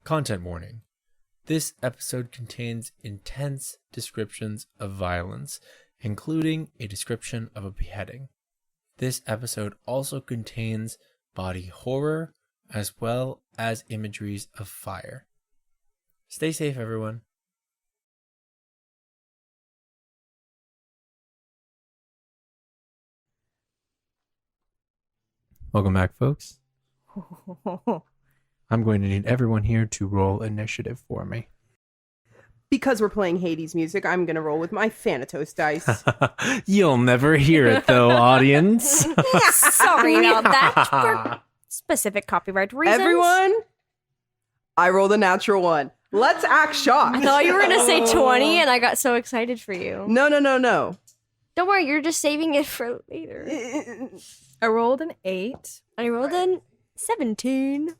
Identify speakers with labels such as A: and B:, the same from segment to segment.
A: Content warning. This episode contains intense descriptions of violence, including a description of a beheading. This episode also contains body horror, as well as imageries of fire. Stay safe, everyone. Welcome back, folks. I'm going to need everyone here to roll initiative for me.
B: Because we're playing Hades music, I'm going to roll with my Thanatos dice.
A: You'll never hear it, though, audience.
C: Sorry about that. For specific copyright reasons.
B: Everyone, I rolled a natural one. Let's act shocked.
C: I thought you were going to say 20, and I got so excited for you.
B: No.
C: Don't worry, you're just saving it for later.
D: I rolled an 8.
C: I rolled a 17.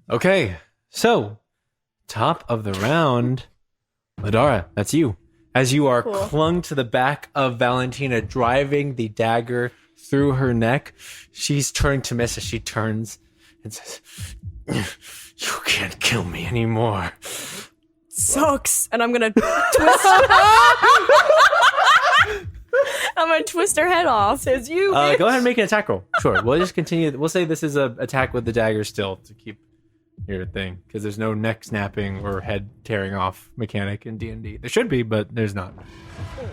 A: Okay, so top of the round, Ladara, that's you. As you are clung to the back of Valentina, driving the dagger through her neck, she's turning to miss as she turns and says, "You can't kill me anymore."
C: Sucks. And I'm going to twist. I'm going to twist her head off.
D: Says you.
A: Go ahead and make an attack roll. Sure, we'll just continue. We'll say this is an attack with the dagger still to keep your thing, because there's no neck snapping or head tearing off mechanic in D&D. There should be, but there's not.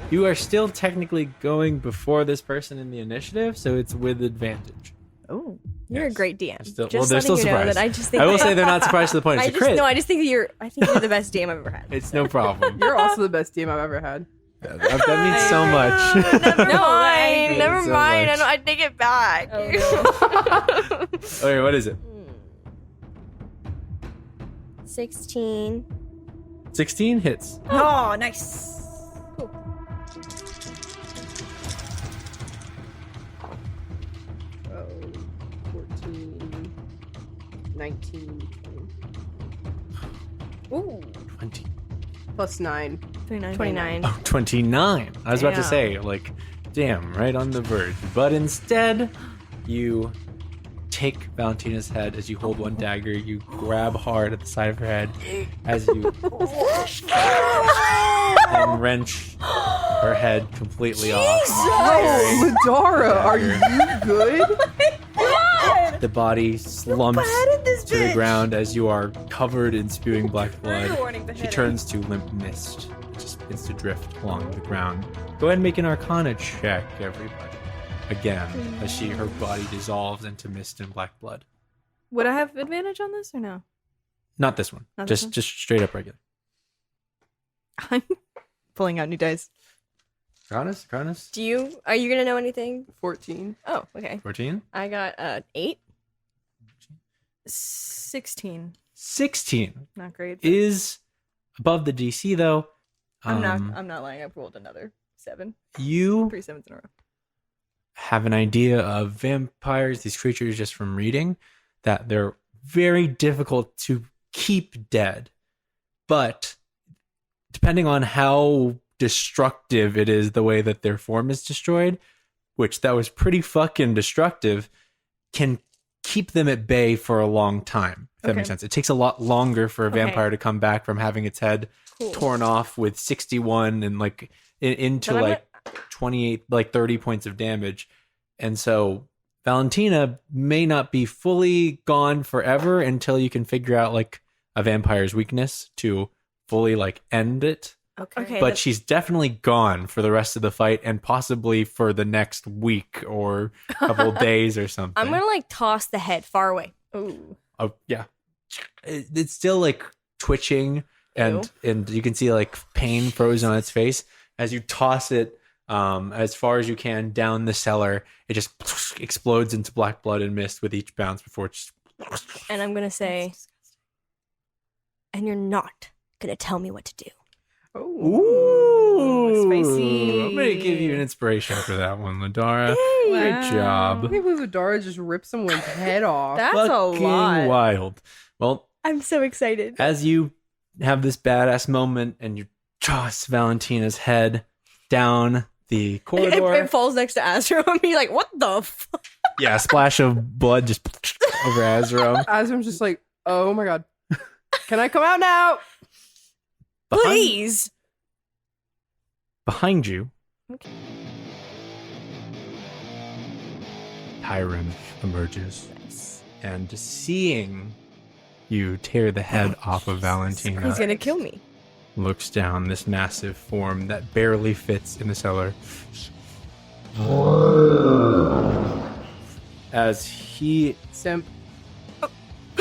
A: You are still technically going before this person in the initiative, so it's with advantage.
C: Oh, you're a great DM.
A: Still,
C: just
A: they're still
C: letting you know
A: surprised.
C: that I just think
A: I will say they're not surprised to the point it's a crit.
C: I just think you're the best DM I've ever had.
A: It's no problem.
B: You're also the best DM I've ever had.
A: That means so much.
C: Never
A: so
C: mind.
A: much.
C: I take it back.
D: Oh, no.
A: Okay, what is it?
C: 16.
A: 16 hits.
D: Oh, nice.
C: Cool.
B: Oh, 14, 19, 20.
D: Ooh.
A: 20.
B: Plus 9.
C: 29.
A: Oh, 29. I was about to
B: Damn.
A: say, like, damn, right on the verge. But instead, you take Valentina's head as you hold one dagger. You grab hard at the side of her head as you and wrench her head completely off.
B: Oh, Ladara, are you good?
A: The body slumps to the ground as you are covered in spewing black blood. She turns to limp mist. It just begins to drift along the ground. Go ahead and make an Arcana check, everybody. Again, as her body dissolves into mist and black blood.
D: Would I have advantage on this or no?
A: Not this one.
D: Not this
A: Just straight up regular.
D: I'm pulling out new dice.
A: Arcanas?
C: Are you going to know anything?
B: 14.
C: Oh, okay.
A: 14?
C: I got 8.
D: 16.
A: 16
D: Not great. But
A: is above the DC, though.
D: I'm not lying. I've rolled another 7.
A: You
D: 3 7s in a row.
A: have an idea of vampires, these creatures, just from reading, that they're very difficult to keep dead. But depending on how destructive it is, the way that their form is destroyed, which that was pretty fucking destructive, can keep them at bay for a long time. If that makes sense. It takes a lot longer for a vampire to come back from having its head torn off with 61 and like into like 28, like 30 points of damage. And so Valentina may not be fully gone forever until you can figure out like a vampire's weakness to fully like end it.
C: Okay.
A: But she's definitely gone for the rest of the fight and possibly for the next week or couple days or something.
C: I'm going to like toss the head far away.
D: Ooh.
A: Oh, yeah. It's still like twitching and you can see like pain frozen on its face as you toss it as far as you can down the cellar. It just explodes into black blood and mist with each bounce before it just...
C: And I'm going to say, and you're not going to tell me what to do.
A: Ooh,
D: spicy.
A: I'm going to give you an inspiration for that one, Ladara. Great job.
B: I can't believe Ladara just ripped someone's head off.
D: That's
A: Fucking
D: a lot.
A: wild. Well,
C: I'm so excited.
A: as you have this badass moment and you toss Valentina's head down the corridor.
C: It falls next to Astro and be like, what the fuck?
A: Yeah, a splash of blood just over Azro.
B: Azram's just like, oh my god. Can I come out now?
C: Please.
A: Behind you,
C: Okay.
A: Tyron emerges,
C: Nice.
A: and seeing you tear the head off of Valentina,
C: He's gonna kill me.
A: looks down this massive form that barely fits in the cellar. As he
B: Simp.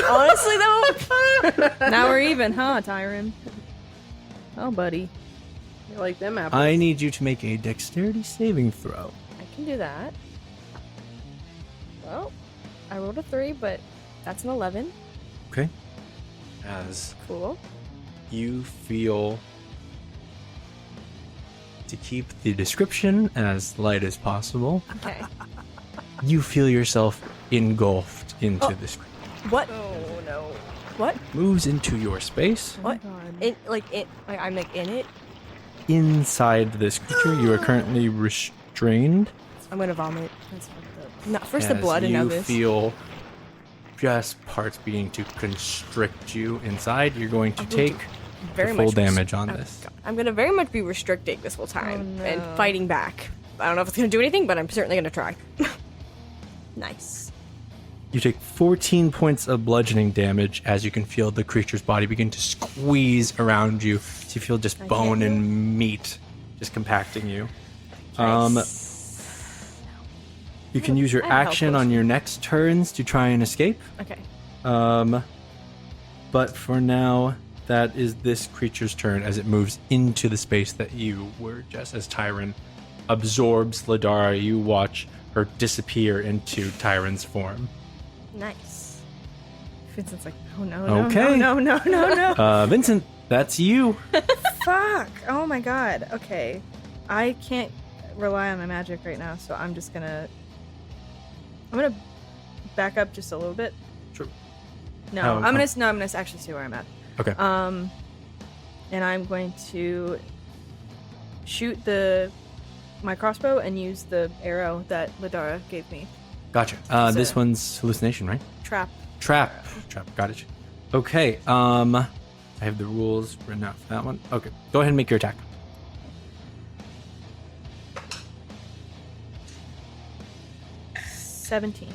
C: Honestly, though,
D: Now we're even, huh, Tyron? Oh, buddy.
B: You like them apples?
A: I need you to make a dexterity saving throw.
C: I can do that. Well, I rolled a 3, but that's an 11.
A: Okay. As
C: Cool.
A: you feel, to keep the description as light as possible,
C: Okay.
A: you feel yourself engulfed into this.
C: What?
B: Oh no.
C: What?
A: Moves into your space.
C: What? I'm like in it.
A: Inside this creature, you are currently restrained.
C: I'm gonna vomit. That's fucked up. Not first the
A: as
C: blood and now
A: you
C: this.
A: feel just parts beginning to constrict you inside. You're going to take
C: Very
A: the full
C: much
A: damage on
C: oh,
A: this.
C: God. I'm gonna very much be restricting this whole time
D: Oh,
C: and
D: no.
C: fighting back. I don't know if it's gonna do anything, but I'm certainly gonna try. Nice.
A: You take 14 points of bludgeoning damage as you can feel the creature's body begin to squeeze around you. So you feel just
C: I
A: bone
C: can't
A: and meat just compacting you.
C: Nice.
A: You can use your
C: I have health
A: action on
C: potions.
A: your next turns to try and escape.
C: Okay.
A: But for now, that is this creature's turn as it moves into the space that you were just as Tyron absorbs Ladara. You watch her disappear into Tyron's form.
C: Nice.
D: Vincent's like, oh no,
A: Okay.
D: no.
A: Vincent, that's you.
D: Fuck. Oh my god. Okay. I can't rely on my magic right now, so I'm gonna back up just a little bit.
A: Sure.
D: No,
A: How-
D: I'm gonna actually see where I'm at.
A: Okay.
D: And I'm going to shoot my crossbow and use the arrow that Ladara gave me.
A: Gotcha. This one's hallucination, right?
D: Trap.
A: Trap. Got it. Okay. I have the rules written out for that one. Okay. Go ahead and make your attack.
D: 17.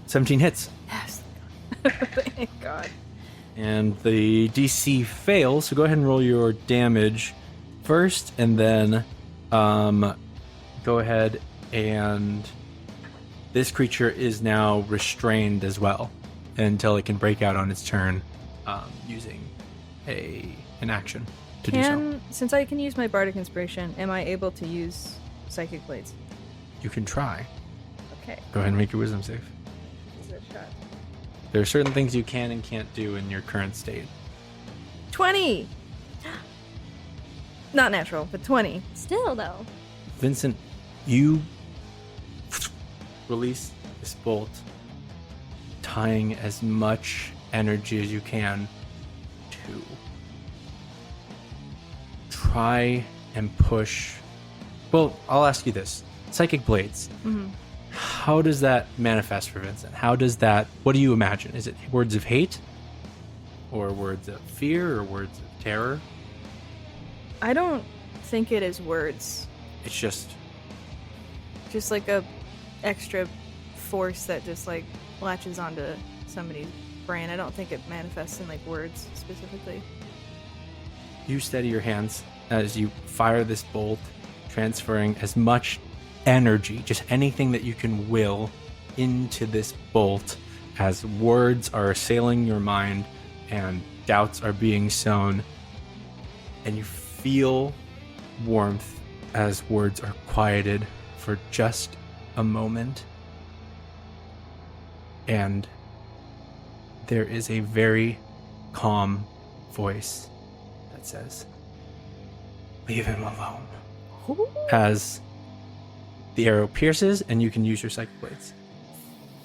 A: 17 hits.
D: Yes. Thank God.
A: And the DC fails, so go ahead and roll your damage first, and then go ahead and this creature is now restrained as well until it can break out on its turn using an action to do so.
D: Since I can use my bardic inspiration, am I able to use psychic blades?
A: You can try.
D: Okay.
A: Go ahead and make your wisdom save.
D: Is it a shot?
A: There are certain things you can and can't do in your current state.
D: 20. Not natural, but 20.
C: Still though.
A: Vincent, you release this bolt, tying as much energy as you can to try and push. Well, I'll ask you this. Psychic blades.
D: Mm-hmm.
A: How does that manifest for Vincent? What do you imagine? Is it words of hate? Or words of fear? Or words of terror?
D: I don't think it is words.
A: It's just
D: Just like a extra force that just like latches onto somebody's brain. I don't think it manifests in like words specifically.
A: you steady your hands as you fire this bolt, transferring as much energy, just anything that you can will, into this bolt as words are assailing your mind and doubts are being sown. And you feel warmth as words are quieted for just a moment. And there is a very calm voice that says, "Leave him alone." As the arrow pierces, and you can use your psychic blades.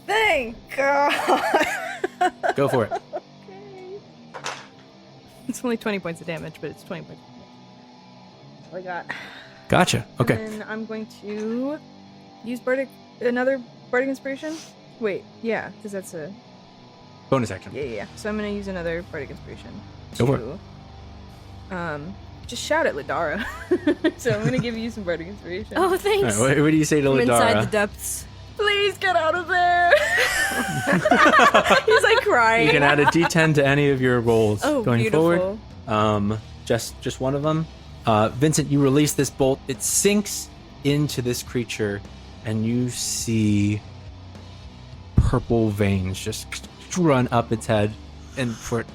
D: Thank God.
A: Go for it.
D: Okay. It's only 20 points of damage, but it's 20 points. That's all I got.
A: Gotcha. Okay.
D: And then I'm going to use another bardic inspiration. Wait, yeah, because that's a.
A: Bonus action.
D: Yeah. So I'm gonna use another bardic inspiration.
A: Go for
D: Just shout at Ladara. So I'm gonna give you some bardic inspiration.
C: Oh,
A: All
C: thanks.
A: right, what do you say to
C: From inside the
A: Ladara?
C: depths.
D: Please get out of there. He's like crying.
A: You can add a D10 to any of your rolls
D: Oh,
A: going
D: beautiful.
A: forward. Just one of them. Vincent, you release this bolt. It sinks into this creature, and you see purple veins just run up its head, and for it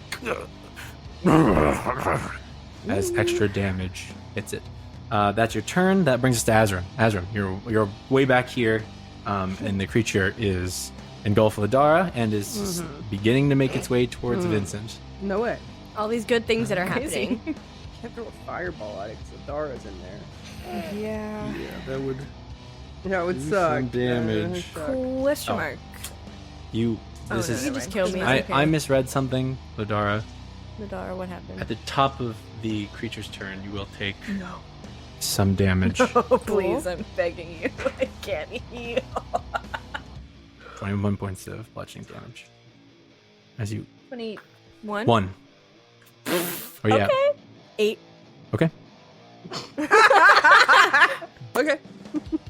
A: as extra damage hits it. That's your turn. That brings us to Azram. Azram, you're way back here, and the creature is engulfed with Ladara and is beginning to make its way towards Vincent.
B: No way.
C: All these good things that are
D: Crazy.
C: happening.
B: Can't throw a fireball at it because Dara's in there.
C: Yeah.
A: Yeah, that would
B: Yeah, it would
A: do
B: suck.
A: some damage.
D: Question
A: Oh.
D: mark.
A: You.
D: Oh,
A: This
D: no,
A: is.
C: You
D: never
C: just
D: mind.
C: killed me.
A: I,
C: It's okay.
A: I misread something, Ladara.
C: Nadara, what happened?
A: At the top of the creature's turn, you will take some damage.
D: Oh, please, I'm begging you. I can't heal.
A: 21 points of bludgeoning damage. As you
D: 21?
A: 1. Oh yeah.
C: Okay. 8.
A: Okay.
B: Okay.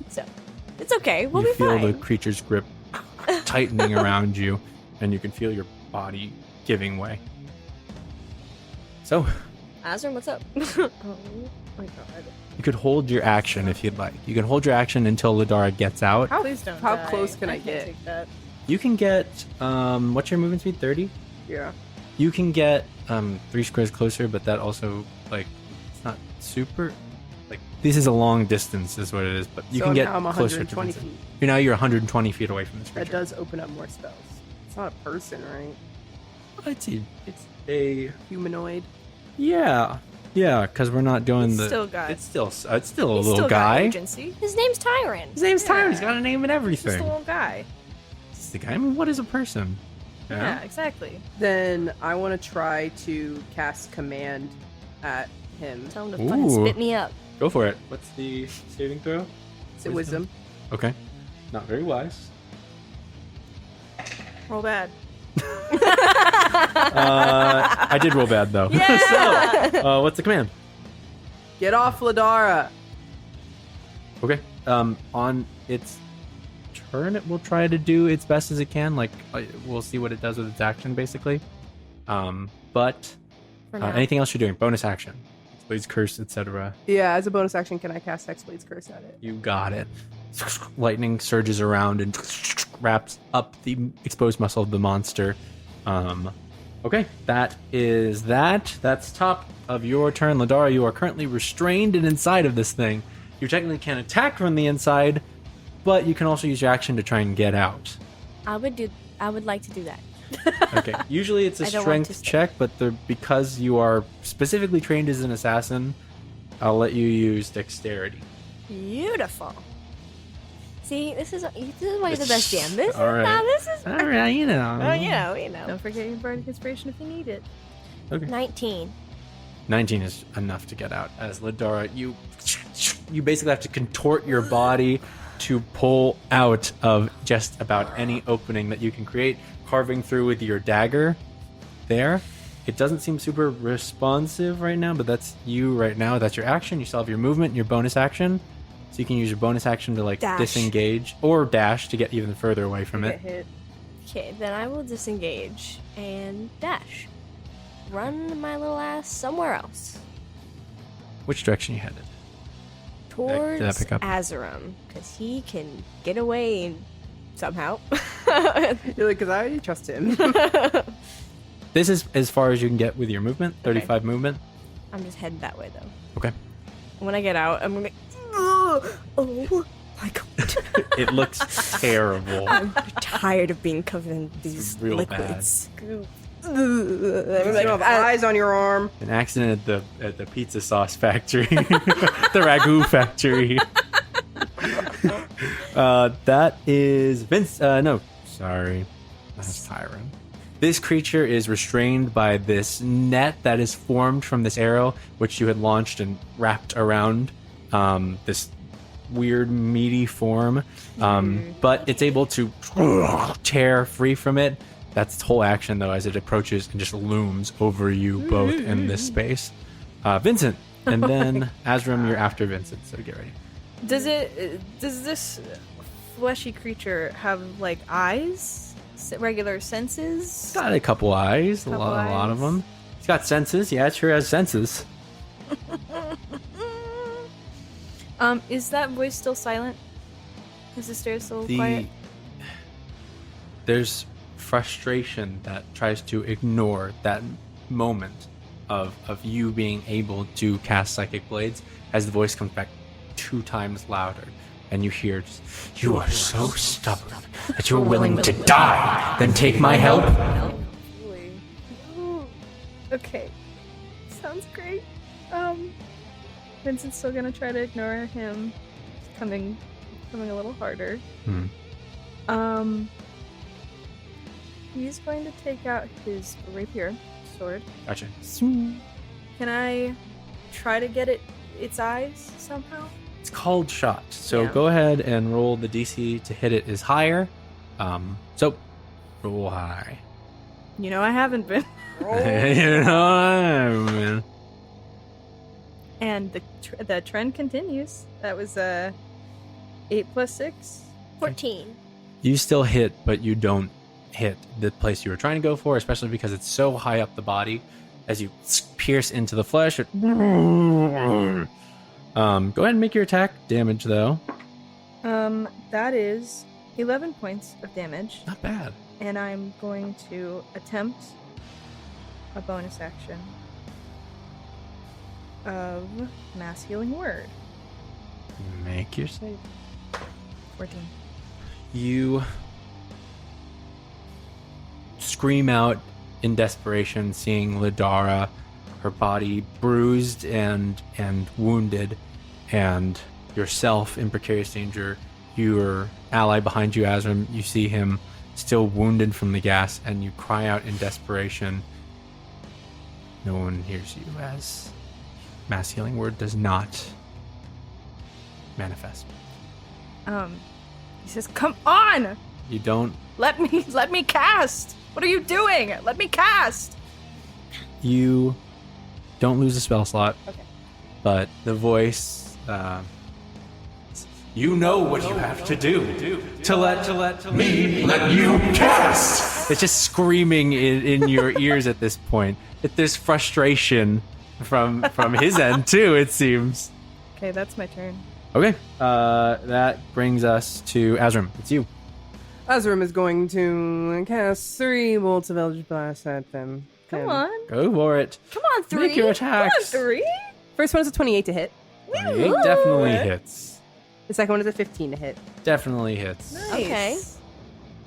C: So, it's okay. We'll
A: you
C: be
A: feel
C: fine.
A: the creature's grip tightening around you, and you can feel your body giving way. So,
C: Azram, what's up?
B: Oh my god.
A: you could hold your action if you'd like. You can hold your action until Ladara gets out.
D: Please don't
B: How
D: die.
B: close can I
D: can't
B: get?
D: take that.
A: You can get what's your movement speed? 30?
B: Yeah.
A: You can get 3 squares closer, but that also like it's not super like this is a long distance is what it is, but you
B: So
A: can get
B: now I'm
A: closer to
B: 120
A: Vincent.
B: feet.
A: You're 120 feet away from this
B: That
A: creature.
B: does open up more spells. It's not a person, right?
A: It's a
B: Humanoid.
A: yeah, because we're not doing
D: He's
A: the.
D: still got-
A: It's still a
D: He's
A: little
D: still got
A: guy.
D: agency.
C: His name's Tyron.
A: His name's Tyler. He's
D: Yeah.
A: got a name and
D: He's
A: everything.
D: just a little guy.
A: He's the guy. I mean, what is a person?
D: Yeah, exactly.
B: Then I want to try to cast command at him.
C: Tell him to fucking
A: Ooh.
C: spit me up.
A: Go for it. What's the saving throw?
B: Is it wisdom?
A: Okay. Not very wise.
D: Roll bad.
A: I did roll bad though.
C: Yeah.
A: So, what's the command?
B: Get off Ladara.
A: Okay. On its turn, it will try to do its best as it can. Like we'll see what it does with its action, basically. But
C: For now.
A: anything else you're doing? Bonus action, Blade's Curse, etc.
B: Yeah, as a bonus action, can I cast Hexblade's Curse at it?
A: You got it. Lightning surges around and wraps up the exposed muscle of the monster. Okay, that is that. That's top of your turn. Ladara, you are currently restrained and inside of this thing. You technically can't attack from the inside, but you can also use your action to try and get out.
C: I would like to do that.
A: Okay, usually it's a
C: I don't want to
A: strength
C: stay.
A: check, but because you are specifically trained as an assassin, I'll let you use dexterity.
C: Beautiful. See, this is why you're the best jam. This is
A: All right.
C: now. This is.
A: All right, you know.
C: Oh, you know.
D: Don't forget your bardic inspiration if you need it.
A: Okay.
C: 19.
A: 19 is enough to get out. As Ladara, you basically have to contort your body to pull out of just about any opening that you can create, carving through with your dagger there. It doesn't seem super responsive right now, but that's you right now. That's your action. You still have your movement and your bonus action. So you can use your bonus action to like
C: Dash.
A: disengage or dash to get even further away from
B: Get
A: it.
B: hit.
C: Okay, then I will disengage and dash. Run my little ass somewhere else.
A: Which direction you headed?
C: Towards
A: Did I pick up?
C: Azaram, because he can get away somehow.
B: You're like, because I already trust him.
A: This is as far as you can get with your movement, 35 movement.
C: I'm just heading that way though.
A: Okay.
C: When I get out, I'm gonna be. Oh my god!
A: It looks terrible.
C: I'm tired of being covered in these
A: real
C: liquids.
B: You have eyes on your arm.
A: An accident at the pizza sauce factory, the ragu factory. That is Vince. No, sorry, that's Tyron. This creature is restrained by this net that is formed from this arrow, which you had launched and wrapped around this weird meaty form. But it's able to tear free from it that's its whole action, though, as it approaches and just looms over you both in this space. Vincent, and then Azram, you're after Vincent, so get ready.
D: Does this fleshy creature have like eyes? Regular senses?
A: It's got a couple eyes, a lot of them. It's got senses. Yeah, it sure has senses.
D: Is that voice still silent? Is the stairs still quiet?
A: There's frustration that tries to ignore that moment of you being able to cast Psychic Blades as the voice comes back 2 times louder. And you hear, "You are so stubborn that you're willing to die, then take my help."
D: Okay. Sounds great. Vincent's still gonna try to ignore him. It's coming a little harder. He's going to take out his rapier sword.
A: Gotcha.
D: Can I try to get its eyes somehow?
A: It's called shot. So
D: Yeah.
A: go ahead and roll the DC to hit it is higher. So roll high.
D: You know I haven't been.
A: You know, man.
D: And the trend continues. That was 8 plus 6.
C: 14.
A: You still hit, but you don't hit the place you were trying to go for, especially because it's so high up the body. As you pierce into the flesh, it... Go ahead and make your attack damage, though.
D: That is 11 points of damage.
A: Not bad.
D: And I'm going to attempt a bonus action of Mass Healing Word.
A: Make your save.
D: 14.
A: You scream out in desperation, seeing Ladara, her body bruised and wounded, and yourself in precarious danger. Your ally behind you, Azram, you see him still wounded from the gas, and you cry out in desperation. No one hears you as Mass Healing Word does not manifest.
D: He says, "Come on!
A: You don't.
D: Let me cast! What are you doing? Let me cast!"
A: You don't lose a spell slot.
D: Okay.
A: But the voice, you know what you have to do to let me let you cast. It's just screaming in your ears at this point. There's frustration from his end too, it seems.
D: Okay, that's my turn.
A: Okay, that brings us to Azram. It's you.
B: Azram is going to cast 3 bolts of Eldritch Blast at them.
D: Come on.
A: Go for it.
C: Come on, 3.
A: Make your attacks.
D: Come on, 3.
B: First one is a 28 to hit.
A: 28 definitely hits.
B: The second one is a 15 to hit.
A: Definitely hits.
D: Nice.
C: Okay.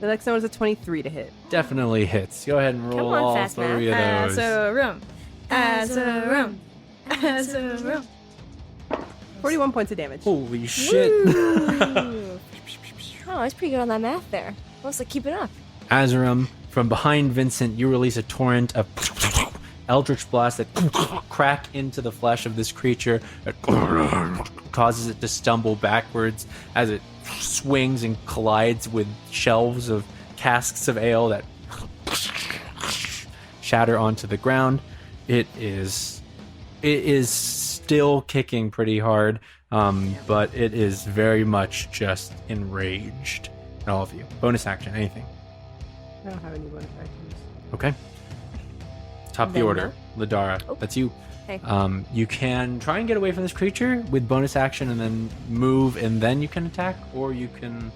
B: The next one is a 23 to hit.
A: Definitely hits. Go ahead and roll
C: on,
A: all
C: fast
A: 3 of
C: math.
A: those.
D: As a room.
B: 41 points of damage.
A: Holy shit.
C: Oh, I was pretty good on that math there. I was like, keep it up.
A: Azaram, from behind Vincent, you release a torrent of eldritch blasts that crack into the flesh of this creature. It causes it to stumble backwards as it swings and collides with shelves of casks of ale that shatter onto the ground. It is still kicking pretty hard, but it is very much just enraged at all of you. Bonus action, anything.
B: I don't have any bonus actions.
A: Okay. Top of the
C: Then
A: order. Ladara,
C: Oh.
A: that's you.
C: Okay.
A: You can try and get away from this creature with bonus action and then move, and then you can attack, or you can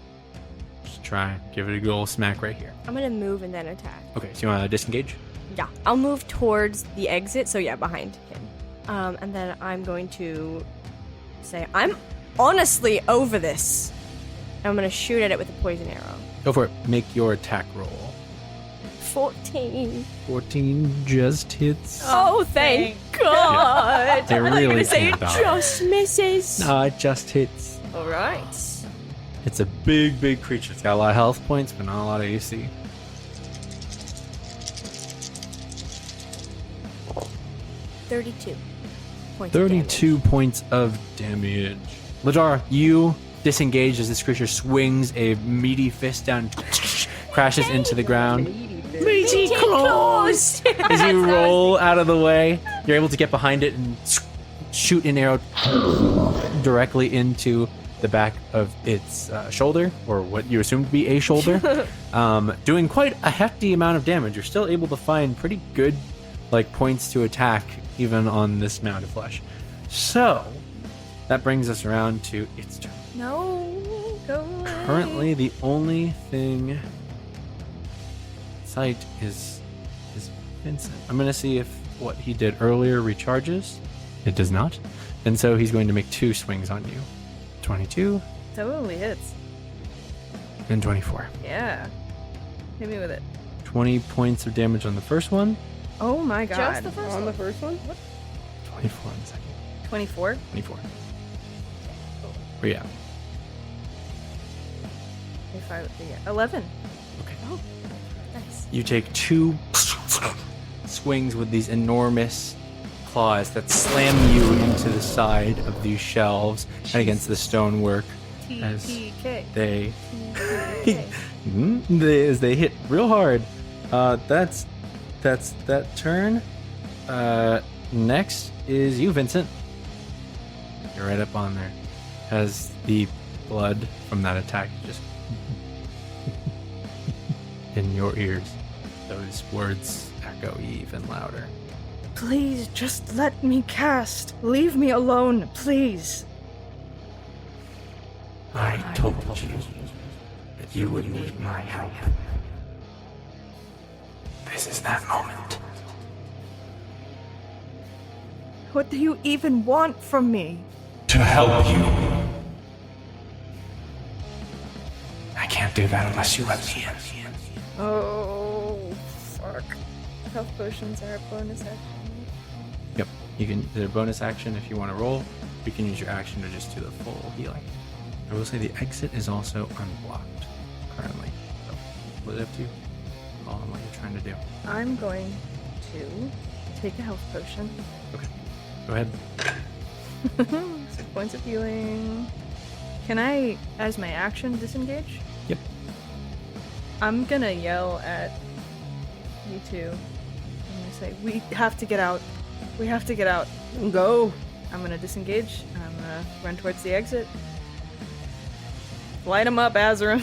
A: just try, give it a good old smack right here.
C: I'm going to move and then attack.
A: Okay, so you want to disengage?
C: Yeah. I'll move towards the exit. So, yeah, behind him. And then I'm going to say, I'm honestly over this. I'm going to shoot at it with a poison arrow.
A: Go for it. Make your attack roll.
C: 14.
A: 14 just hits.
C: Oh, thank God.
A: They
C: I thought you were
A: really
C: going to say it
A: can't die.
C: just misses.
A: No, it just hits.
C: All right.
A: It's a big creature. It's got a lot of health points, but not a lot of AC.
C: 32 points.
A: 32 points of damage. Ladar, you disengage as this creature swings a meaty fist down, crashes into the ground.
C: Close!
A: As you roll out of the way, you're able to get behind it and shoot an arrow directly into the back of its shoulder, or what you assume to be a shoulder, doing quite a hefty amount of damage. You're still able to find pretty good points to attack even on this mound of flesh. So that brings us around to its turn.
D: No, go away.
A: Currently, the only thing in sight is Vincent. I'm going to see if what he did earlier recharges. It does not. And so he's going to make 2 swings on you. 22
D: Totally hits.
A: and 24.
D: Yeah. Hit me with it.
A: 20 points of damage on the first one.
D: Oh my god.
C: Just the first
B: On
C: one.
B: the first one?
A: 24 on the second.
D: 24?
A: 24. Where you at?
D: 25, yeah. 11.
A: Okay.
C: Oh, nice.
A: You take 2 swings with these enormous claws that slam you into the side of these shelves and against the stonework as
D: TPK.
A: they
D: TPK.
A: as they hit real hard. That's that turn. Next is you, Vincent. You're right up on there. As the blood from that attack just in your ears, those words echo even louder.
D: Please, just let me cast. Leave me alone, please.
E: I told you that you would need my help. This is that moment.
D: What do you even want from me?
E: To help you. I can't do that unless you let me in.
D: Oh, fuck. Health potions are a bonus action.
A: Yep. You can the bonus action if you want to roll. You can use your action to just do the full healing. I will say the exit is also unblocked currently. So split it up to you. All on what you're trying to do.
D: I'm going to take a health potion.
A: Okay. Go ahead.
D: 6 points of healing. Can I, as my action, disengage?
A: Yep.
D: I'm gonna yell at you two. I'm gonna say, we have to get out. We have to get out.
B: Go.
D: I'm gonna disengage. I'm gonna run towards the exit. Light him up, Azra.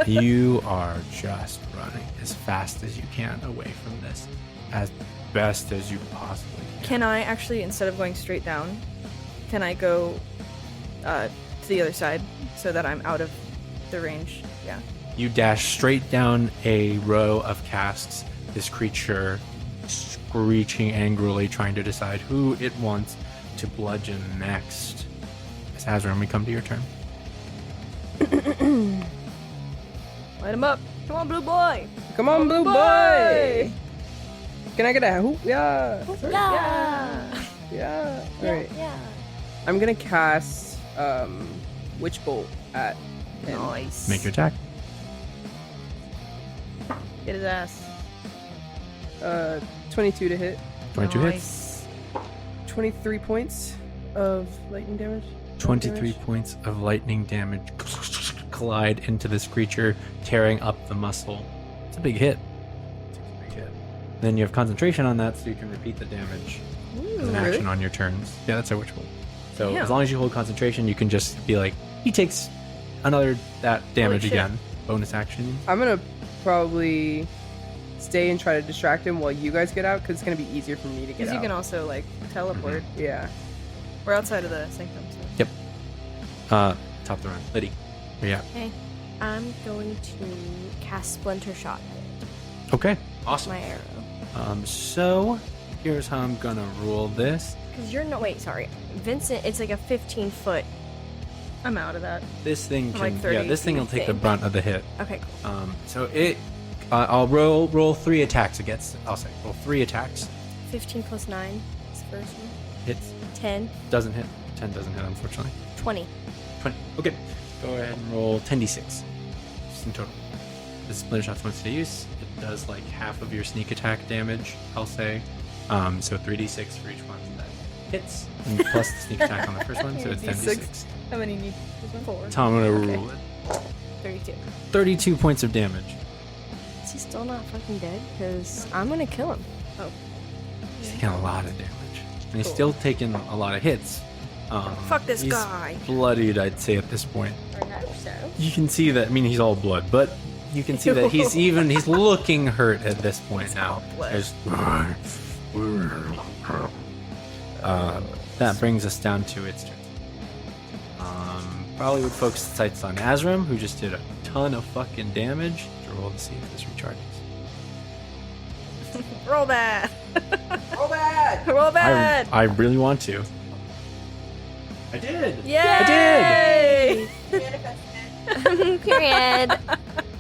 A: You are just running as fast as you can away from this, as best as you possibly can.
D: Can I actually, instead of going straight down, can I go to the other side so that I'm out of the range? Yeah.
A: You dash straight down a row of casks, this creature screeching angrily, trying to decide who it wants to bludgeon next. As Azram, we come to your turn.
D: Light him up. Come on, blue boy.
B: Come on, blue boy. Can I get a hoop? Yeah.
C: Yeah.
B: Yeah. All right.
C: Yeah.
B: I'm gonna cast Witch Bolt at him.
D: Nice.
A: Make your attack.
D: Get his ass.
B: 22 to hit.
A: 22 hits.
B: 23 points of lightning damage.
A: 23 points of lightning damage collide into this creature, tearing up the muscle. It's a big hit. It's a big hit. Then you have concentration on that, so you can repeat the damage as an
B: really?
A: action on your turns. Yeah, that's a witch bolt. So
D: Damn.
A: as long as you hold concentration, you can just be like, he takes another that damage
D: shit.
A: again. Bonus action.
B: I'm gonna probably stay and try to distract him while you guys get out, because it's gonna be easier for me to get
D: Because
B: out.
D: you can also, like, teleport.
B: Yeah.
D: We're outside of the sanctum, so.
A: Yep. Top of the round. Liddy. Where you at?
C: Okay. I'm going to cast Splinter Shot.
A: Okay. Awesome.
C: My arrow.
A: So here's how I'm gonna rule this.
C: Because you're no. Wait, sorry. Vincent, it's like a 15-foot.
D: I'm out of that.
A: This thing
D: Like
A: can,
D: 30
A: yeah, this thing will take the
C: feet.
A: brunt of the hit.
C: Okay, cool.
A: So it, I'll roll 3 attacks against. I'll say roll 3 attacks.
C: 15 plus 9 is the first one.
A: Hits
C: 10,
A: doesn't hit. 10 doesn't hit, unfortunately.
C: 20.
A: 20. Okay. Go ahead and roll 10d6. Just in total. This splinter shot's once to use. It does like half of your sneak attack damage, I'll say. So 3d6 for each one that hits, and plus the sneak attack on the first one, so it's 10d6.
D: How many need this one? 4.
A: Tom, I'm gonna
D: Okay.
A: rule it.
C: 32.
A: 32 points of damage.
C: Is he still not fucking dead? Because I'm gonna kill him.
A: He's taking a lot of damage. And he's still taking a lot of hits.
D: Fuck this
A: he's
D: guy.
A: bloodied, I'd say, at this point.
C: Perhaps so.
A: You can see that, I mean, he's all blood, but you can see that he's looking hurt at this point now. There's- that brings us down to its turn. Probably would focus the sights on Azram, who just did a ton of fucking damage. To roll to see if this recharges.
D: Roll bad.
B: Oh, bad!
D: Roll bad.
A: I really want to. I did.
D: Yay!
A: I
C: Period.
A: So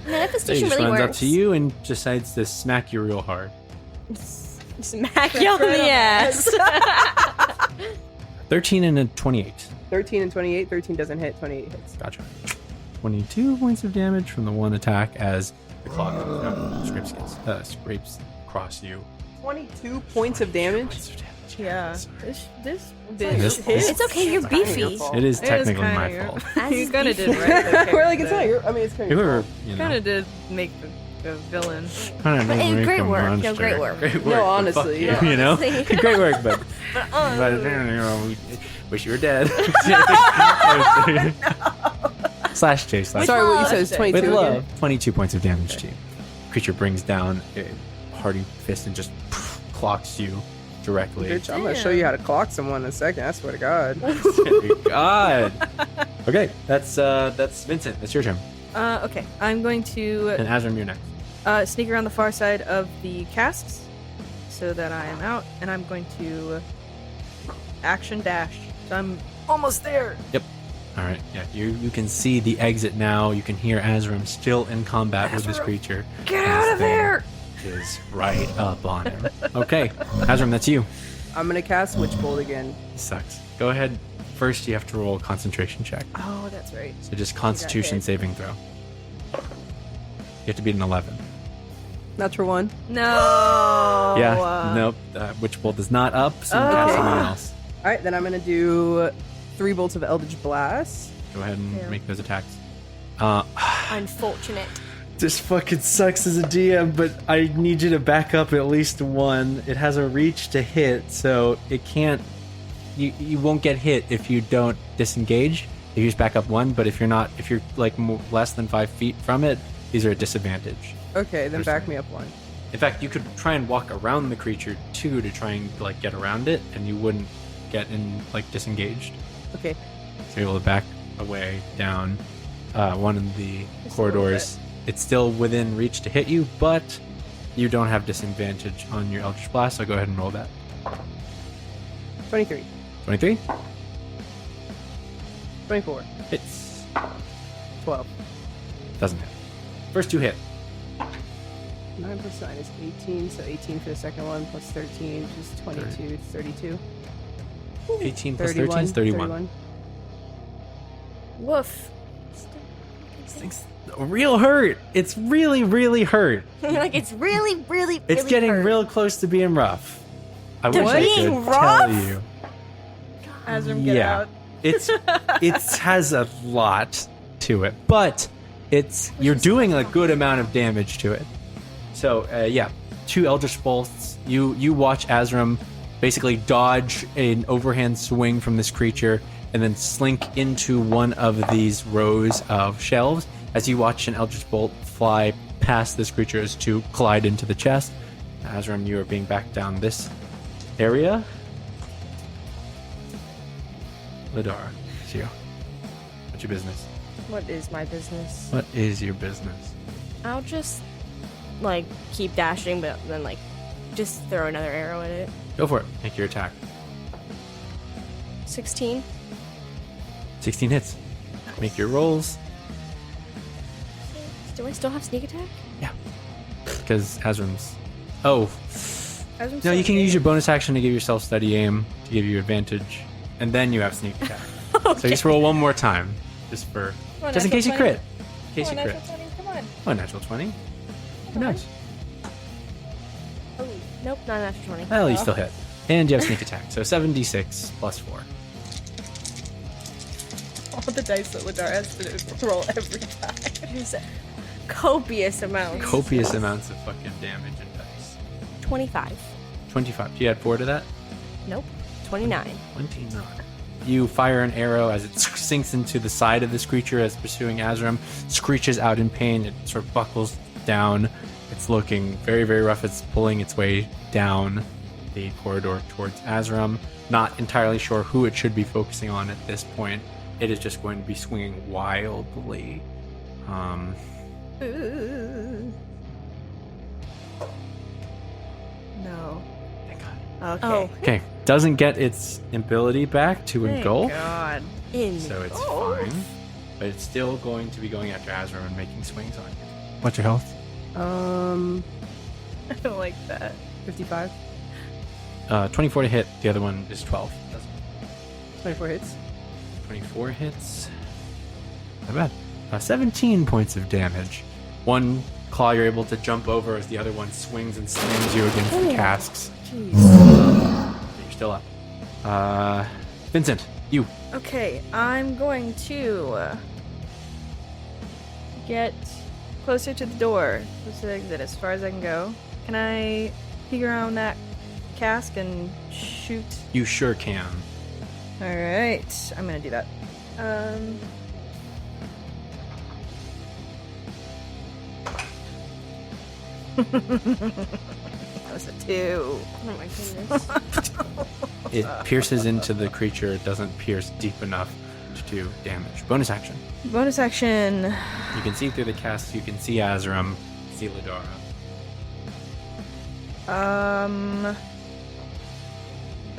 A: he
C: Manifestation
A: just
C: really
A: runs
C: works.
A: up to you and decides to smack you real hard.
C: Smack you on the ass.
A: 13 and a 28.
B: 13 and 28. 13 doesn't hit. 28 hits.
A: Gotcha. 22 points of damage from the one attack as the claw scrapes across you.
B: 22 points of damage.
A: Points of damage.
D: Yeah. This
A: This-
D: hits.
C: It's okay, you're beefy.
A: It is
D: It is
A: technically
D: kinda
A: my
D: your-
A: fault.
C: As
D: You
C: is
D: kind of
C: beefy.
D: did right.
B: We're like, it's not your. I mean, it's kind of.
A: Whoever, you know.
D: Kind of did make the villain.
A: Kinda
C: But,
A: make
C: great
A: a
C: work. No,
A: monster.
C: great work.
A: Great work.
B: No,
A: but
B: honestly,
A: fuck you, you know?
C: honestly.
A: Great work, but you know, wish you were dead. Slash Chase. Slash
B: Sorry, what you said is 22
A: With
B: again?
A: love, 22 points of damage to you. Creature brings down a hearty fist and just clocks you directly.
B: Bitch, I'm gonna show you how to clock someone in a second. I swear to God.
A: God. Okay, that's Vincent. That's your turn.
D: Okay. I'm going to
A: And Azram, you're next.
D: sneak around the far side of the casks so that I am out, and I'm going to action dash. So I'm almost there.
A: Yep. All right. Yeah. You can see the exit now. You can hear Azram still in combat with this creature.
D: Get
A: And
D: out
A: this
D: of
A: thing
D: there!
A: Is right up on him. Okay, Azram, that's you.
B: I'm gonna cast Witch Bolt again.
A: Sucks. Go ahead. First, you have to roll a concentration check.
D: Oh, that's right.
A: So just Constitution
B: hit.
A: saving throw. You have to beat an 11.
B: Natural 1.
D: No.
A: Yeah. Nope. Witch Bolt is not up. So you cast
B: Okay.
A: something else.
B: All right, then I'm gonna do 3 bolts of Eldritch Blast.
A: Go ahead and
D: Yeah.
A: make those attacks.
C: Unfortunate.
A: This fucking sucks as a DM, but I need you to back up at least one. It has a reach to hit, so it can't. You won't get hit if you don't disengage. If you just back up one, but if you're like less than 5 feet from it, these are a disadvantage.
B: Okay, then
A: First
B: back
A: turn.
B: me up 1.
A: In fact, you could try and walk around the creature too to try and like get around it, and you wouldn't get in like disengaged.
B: Okay.
A: So you're able to back away down one of the
D: Just a little
A: corridors. It's still within reach to hit you, but you don't have disadvantage on your Eldritch Blast, so go ahead and roll that.
B: 23.
A: 23?
B: 24.
A: Hits.
B: 12.
A: Doesn't hit. First two hit.
B: 9 plus 9 is 18, so 18 for the second one, plus 13, which is 22, 32.
A: 18 plus 13 is 31.
B: 31.
D: Woof.
A: This thing's real hurt. It's really, really hurt.
C: Like it's really, really,
A: It's
C: really
A: getting
C: hurt.
A: real close to being rough. I
C: To
A: wish I
C: being
A: could
C: rough?
A: tell you.
D: Azram, get
A: Yeah.
D: out.
A: It has a lot to it, but you're doing a good amount of damage to it. So yeah, 2 Eldritch Bolts. You watch Azram basically dodge an overhand swing from this creature and then slink into one of these rows of shelves as you watch an Eldritch Bolt fly past this creature as to collide into the chest. Azram, you are being back down this area. Ladara, it's you. What's your business?
C: What is my business?
A: What is your business?
C: I'll just like keep dashing, but then like just throw another arrow at it.
A: Go for it. Make your attack.
C: 16.
A: 16 hits. Make your rolls.
C: Do I still have sneak attack?
A: Yeah. Because Azram's... Oh.
D: Azram's
A: No, you can
D: so
A: use your bonus action to give yourself steady aim, to give you advantage, and then you have sneak attack. So just roll one more time. Just for...
D: Come on,
A: just in case you
D: natural
A: crit. In case you
D: Come on,
A: crit.
D: natural 20, come on.
A: Oh, natural 20. Who knows?
C: Oh, nope, not an natural 20.
A: Well, you still hit. And you have sneak attack. So 7d6 plus 4.
D: All the dice that Ladar has to roll every time.
C: copious amounts.
A: Copious amounts of fucking damage and dice.
C: 25.
A: 25. Do you add 4 to that?
C: Nope. 29.
A: 29. You fire an arrow as it sinks into the side of this creature as pursuing Azram, screeches out in pain. It sort of buckles down. It's looking very, very rough. It's pulling its way down the corridor towards Azram. Not entirely sure who it should be focusing on at this point. It is just going to be swinging wildly.
D: No.
A: Thank God.
D: Okay.
C: Oh.
A: Okay, doesn't get its ability back to
D: Thank
A: engulf,
D: God.
A: so it's fine. But it's still going to be going after Azram and making swings on you. What's your health?
D: I don't like that.
B: 55.
A: 24 to hit. The other one is 12.
B: 24 hits.
A: 24 hits. Not bad. 17 points of damage. One claw you're able to jump over as the other one swings and slams you against the casks.
D: Jeez.
A: You're still up. Vincent, you.
D: Okay, I'm going to get closer to the door, closer to the exit, as far as I can go. Can I peek around that cask and shoot?
A: You sure can.
D: All right, I'm gonna do that. That was a 2.
C: Oh my goodness.
A: It pierces into the creature. It doesn't pierce deep enough to do damage. Bonus action.
D: Bonus action.
A: You can see through the casks. You can see Azram. See Ladara.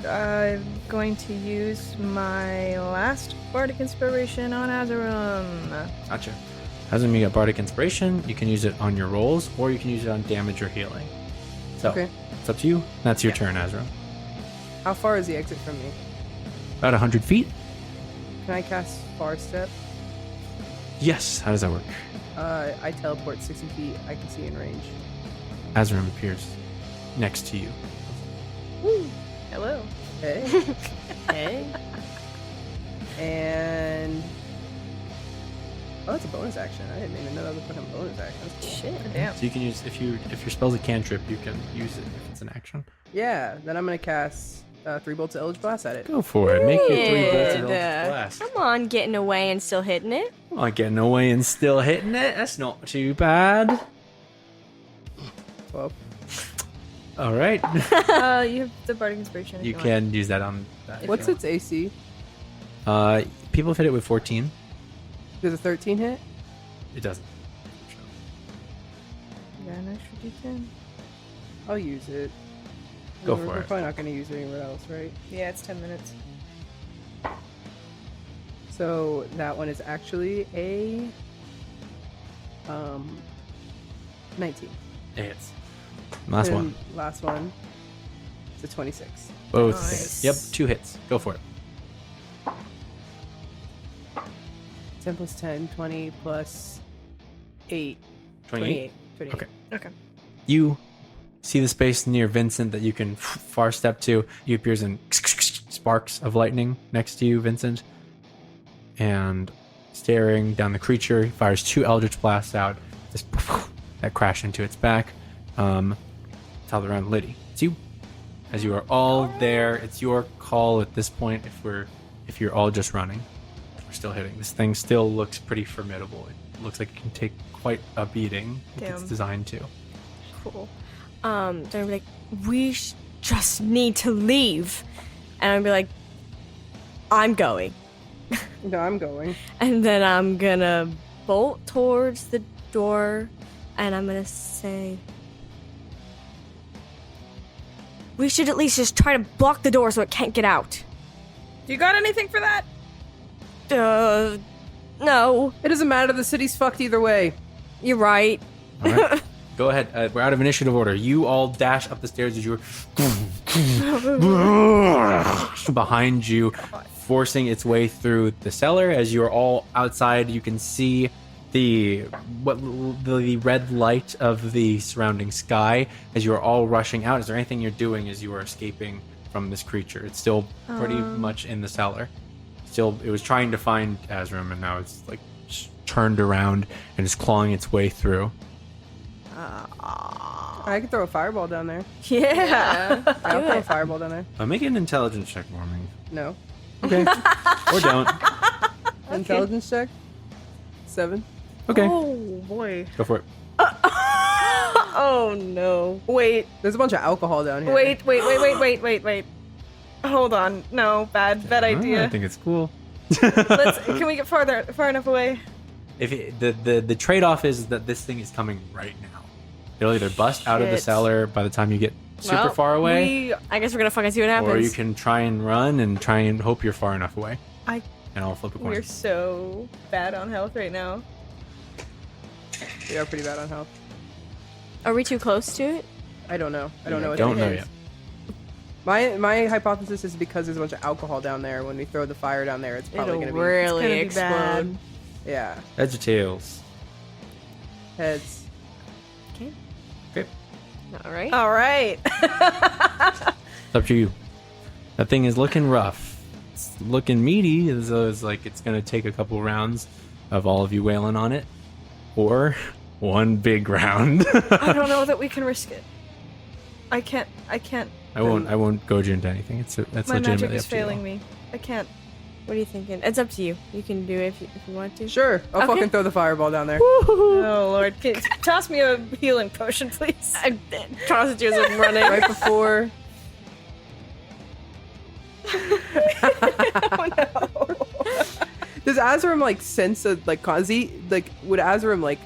D: I'm going to use my last bardic inspiration on Azarum.
A: Gotcha. Azram, you got Bardic Inspiration. You can use it on your rolls, or you can use it on damage or healing. So,
B: Okay.
A: it's up to you. That's your turn, Azram.
B: How far is the exit from me?
A: About 100 feet?
B: Can I cast Far Step?
A: Yes. How does that work?
B: I teleport 60 feet. I can see in range.
A: Azram appears next to you.
D: Hello.
B: Hey.
C: Hey.
B: And oh, that's a bonus action. I didn't even know that was a fucking bonus action. That's cool.
D: Shit. Damn.
A: So you can use if your spell's a cantrip, you can use it if it's an action.
B: Yeah. Then I'm gonna cast 3 bolts of Eldritch Blast at it.
A: Go for it. Make your 3 bolts of
C: Good.
A: Eldritch Blast.
C: Come on, getting away and still hitting it.
A: Come on, getting away and still hitting it. That's not too bad.
B: 12.
A: All right.
D: You have the bardic inspiration. if
A: You
D: want.
A: can use that on that. if
B: What's
A: you
B: its AC?
A: want. People have hit it with 14.
B: Does a 13 hit?
A: It doesn't.
D: You got an extra D10?
B: I'll use it.
A: Go
B: We're
A: for it.
B: probably not gonna use it anywhere else, right?
D: Yeah, it's 10 minutes.
B: So that one is actually a 19.
A: It hits. Last
B: And
A: one.
B: Last one. It's a 26.
A: Both
D: Nice.
A: hit. Yep, 2 hits. Go for it.
B: 10 plus 10, 20 plus 8.
A: 28.
B: 28.
A: Okay.
D: Okay.
A: You see the space near Vincent that you can far step to. He appears in sparks of lightning next to you, Vincent. And staring down the creature, he fires 2 Eldritch Blasts out. Just that crash into its back. Tell the round, Liddy. It's you. As you are all there, it's your call at this point if you're all just running. We're still hitting. This thing still looks pretty formidable. It looks like it can take quite a beating if it's
D: Damn.
A: designed to.
C: Cool. They're gonna be like, we just need to leave. And I'll be like, I'm going.
B: No, I'm going.
C: And then I'm gonna bolt towards the door and I'm gonna say, we should at least just try to block the door so it can't get out.
D: You got anything for that?
C: No,
B: It doesn't matter. The city's fucked either way.
C: you're right.
A: All right. Go ahead. We're out of initiative order. You all dash up the stairs as you're behind you, forcing its way through the cellar. As you're all outside, you can see the red light of the surrounding sky as you're all rushing out. Is there anything you're doing as you are escaping from this creature? It's still pretty much in the cellar. Still, it was trying to find Azram, and now it's like turned around and is clawing its way through.
B: I could throw a fireball down there.
C: Yeah.
B: I'll throw a fireball down there.
A: Make an intelligence check for me.
B: No.
A: Okay. Or don't.
B: Intelligence check. 7.
A: Okay.
D: Oh boy.
A: Go for it.
D: Oh no. Wait.
B: There's a bunch of alcohol down here.
D: Wait. Hold on. No, bad
A: I
D: idea.
A: think it's cool.
D: Can we get far enough away?
A: If the trade-off is that this thing is coming right now. It'll either bust out of the
D: Shit.
A: cellar by the time you get super
C: Well,
A: far away,
C: I guess we're gonna fucking see what happens.
A: or you can try and run and try and hope you're far enough away.
D: I-
A: And I'll flip a coin.
D: We're so bad on health right now.
B: We are pretty bad on health.
C: Are we too close to it?
B: I don't know. I don't know what
A: Don't
B: it
A: know
B: is.
A: yet.
B: My hypothesis is because there's a bunch of alcohol down there. When we throw the fire down there, it's probably
C: It'll
B: going to be
C: really
D: gonna be
C: explode.
D: bad.
B: yeah.
A: Heads or tails?
B: Heads.
A: Okay.
C: All right.
D: All right.
A: It's up to you. That thing is looking rough. It's looking meaty, as though it's like it's going to take a couple rounds of all of you wailing on it. Or one big round.
D: I don't know that we can risk it. I can't.
A: I won't goad you into anything. That's
D: My
A: legitimately
D: magic
A: up
D: is
A: to you all.
D: failing me. I can't.
C: What are you thinking? It's up to you. You can do it if you want to.
B: Sure. I'll
C: Okay.
B: fucking throw the fireball down there.
D: Oh lord. Toss me a healing potion, please.
C: I toss it to you as I'm running.
B: Right before.
D: Oh no.
B: Does Azram like sense a like Kazi? Like would Azram like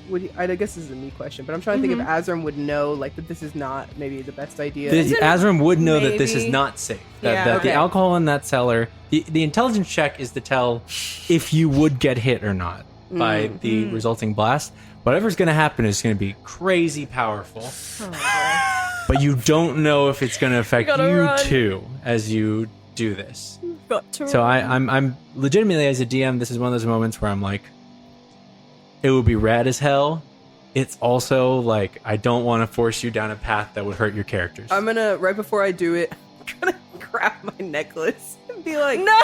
B: would he, I guess this is a me question, but I'm trying to think if Azram would know like that this is not maybe the best idea.
A: Azram would know that this is
D: Maybe.
A: not safe.
D: Yeah.
A: That the
B: Okay.
A: alcohol in that cellar, the intelligence check is to tell if you would get hit or not by the resulting blast. Whatever's going to happen is going to be crazy powerful. But you don't know if it's going to affect
C: gotta
A: you
C: run.
A: too as you do this.
C: Got to
A: So I'm legitimately, as a DM, this is one of those moments where I'm like, it would be rad as hell. It's also like I don't want to force you down a path that would hurt your characters.
B: I'm gonna right before I do it, I'm gonna grab my necklace and be like,
D: No.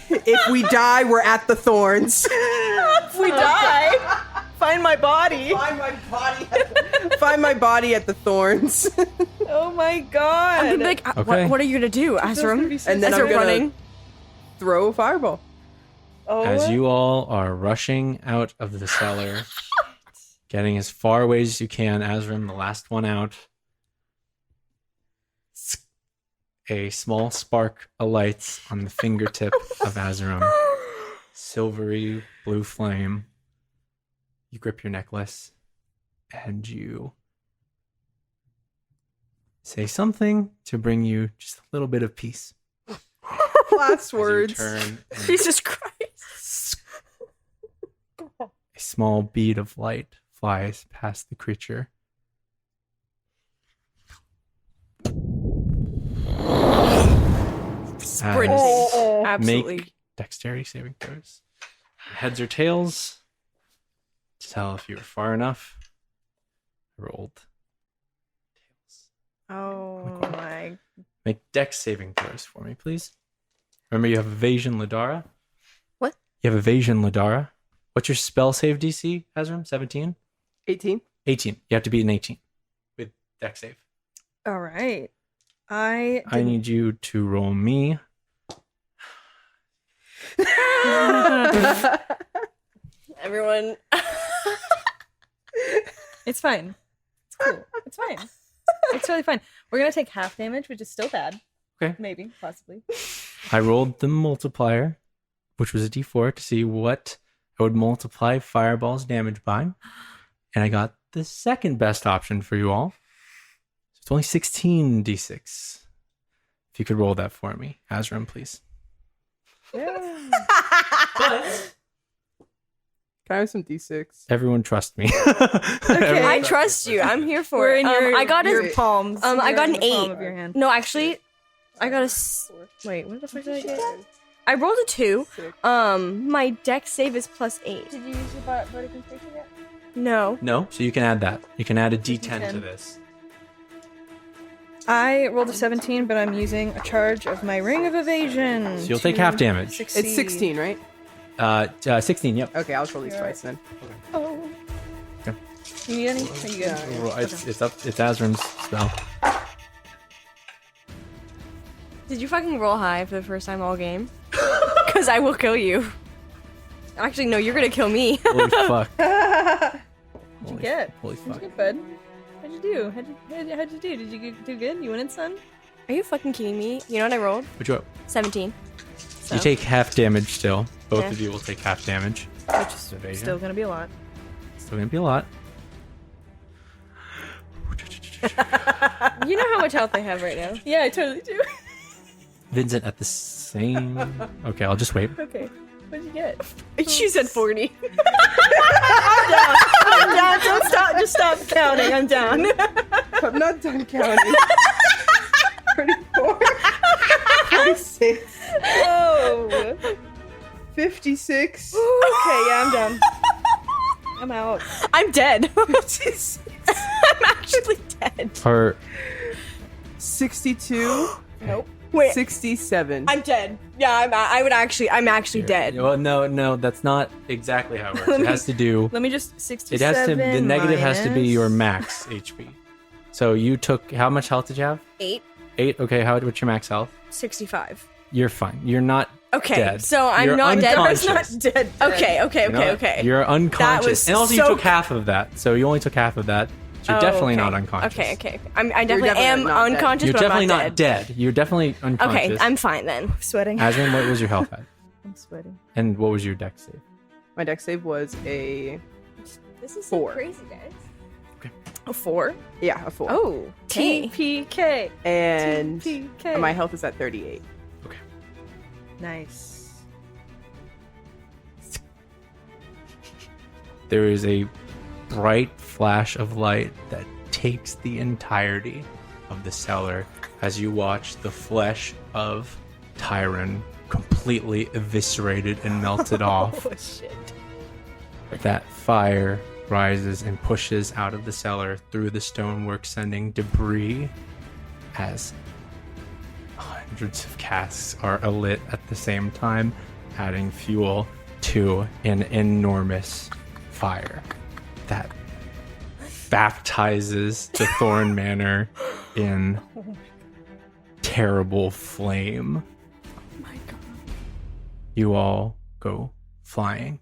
B: if we die, we're at the thorns.
D: If we die, find my body.
B: Find my body. Find my body at the thorns.
D: Oh my god.
C: I'm gonna be like,
A: Okay.
C: what are you gonna do, Azram?
B: And then
C: As
B: I'm
C: you're
B: gonna
C: running.
B: throw a fireball.
D: oh.
A: As you all are rushing out of the cellar, getting as far away as you can, Azram, the last one out, a small spark alights on the fingertip of Azram. Silvery blue flame. You grip your necklace and you say something to bring you just a little bit of peace.
B: Last
A: As you
B: words.
A: turn and
C: Jesus Christ.
A: a small bead of light flies past the creature.
C: Sprinting.
A: As
C: Absolutely.
A: Make dexterity saving throws. Heads or tails. To tell if you were far enough. I rolled tails.
D: Oh my.
A: Make dex saving throws for me, please. Remember, you have evasion, Ladara.
C: What?
A: You have evasion, Ladara. What's your spell save DC, Azram? 17?
B: 18.
A: 18. You have to beat an 18 with dex save.
D: All right. I
A: need you to roll me.
C: Everyone.
D: It's fine. It's cool. It's fine. It's really fine. We're gonna take half damage, which is still bad.
A: Okay.
D: Maybe, possibly.
A: I rolled the multiplier, which was a d4, to see what I would multiply Fireball's damage by. And I got the second best option for you all. So it's only 16 d6. If you could roll that for me, Azram, please.
B: Can I have some D6?
A: Everyone trust me.
D: Okay.
C: I trust you. I'm here for
D: We're
C: it.
D: in your,
C: I got
D: your
C: a
D: palms.
C: I
D: They're
C: got
D: in
C: an
D: the palm
C: 8.
D: of your hand.
C: No, actually, I got a wait. What the fuck did I get? I rolled a 2.
B: 6.
C: My dex save is +8.
D: Did you use your bardic inspiration yet?
C: No.
A: No, so you can add that. You can add a d10 to
D: D10.
A: this.
D: I rolled a 17, but I'm using a charge of my ring of evasion.
A: So you'll take half damage.
B: It's 16, right?
A: 16, yep.
B: Okay, I'll roll these twice then.
D: Oh.
A: Okay.
D: You need any? Are you good?
A: Well, it's Azrim's spell.
C: Did you fucking roll high for the first time all game? Because I will kill you. Actually, no, you're gonna kill me.
A: Holy fuck.
D: What'd you get?
A: Holy
D: What'd
A: fuck.
D: you get, bud? How'd you do? How'd you do? Did you do good? You winning, son?
C: Are you fucking kidding me? You know what I rolled?
A: What'd you up?
C: 17. So.
A: You take half damage still. Both
C: Yeah.
A: of you will take half damage.
D: Which is
A: Evasion.
D: still gonna be a lot.
A: Still gonna be a lot.
C: You know how much health I have right now.
D: Yeah, I totally do.
A: Vincent at the same. Okay, I'll just wait.
D: Okay. What'd you get?
C: She said 40.
D: I'm down. Don't stop. Just stop counting. I'm down.
B: I'm not done counting. 34, 46,
D: Oh.
B: 56.
D: Okay, yeah, I'm done. I'm out.
C: I'm dead. I'm actually dead.
A: Or
B: 62.
D: Nope.
C: Wait,
B: 67.
C: I'm dead. Yeah, I'm actually dead.
A: well, no, that's not exactly how it works. It has to do.
D: Let me just 67
A: It has to. The negative has to be
D: minus-
A: your max HP. So you took how much health did you have?
C: 8,
A: 8. Okay, what's your max health?
C: 65.
A: You're fine. You're not
C: Okay,
A: dead.
C: so I'm
A: You're
C: not dead.
A: unconscious.
C: But it's not dead. Okay.
A: You're not-
C: Okay.
A: You're unconscious.
C: was
A: And also you
C: so
A: took half of that. So you only took half of that. So you're definitely
C: okay.
A: not unconscious.
C: Okay. I definitely
B: definitely
C: am
B: not dead.
C: unconscious,
A: You're
C: but
A: definitely
C: I'm
A: not
C: not dead.
A: dead. You're definitely unconscious.
C: Okay, I'm fine then.
D: Sweating.
A: Aslan, what was your health at?
D: I'm sweating.
A: And what was your dex save?
B: My dex save was a
C: This is
B: 4.
C: crazy, guys.
D: A 4.
B: yeah, a 4.
C: Oh, okay.
D: TPK.
B: and
D: TPK.
B: my health is at 38.
D: Nice.
A: There is a bright flash of light that takes the entirety of the cellar as you watch the flesh of Tyron completely eviscerated and melted off.
D: Oh shit.
A: That fire rises and pushes out of the cellar through the stonework, sending debris as hundreds of casks are alit at the same time, adding fuel to an enormous fire that baptizes the Thorn Manor in terrible flame.
D: Oh my god.
A: You all go flying.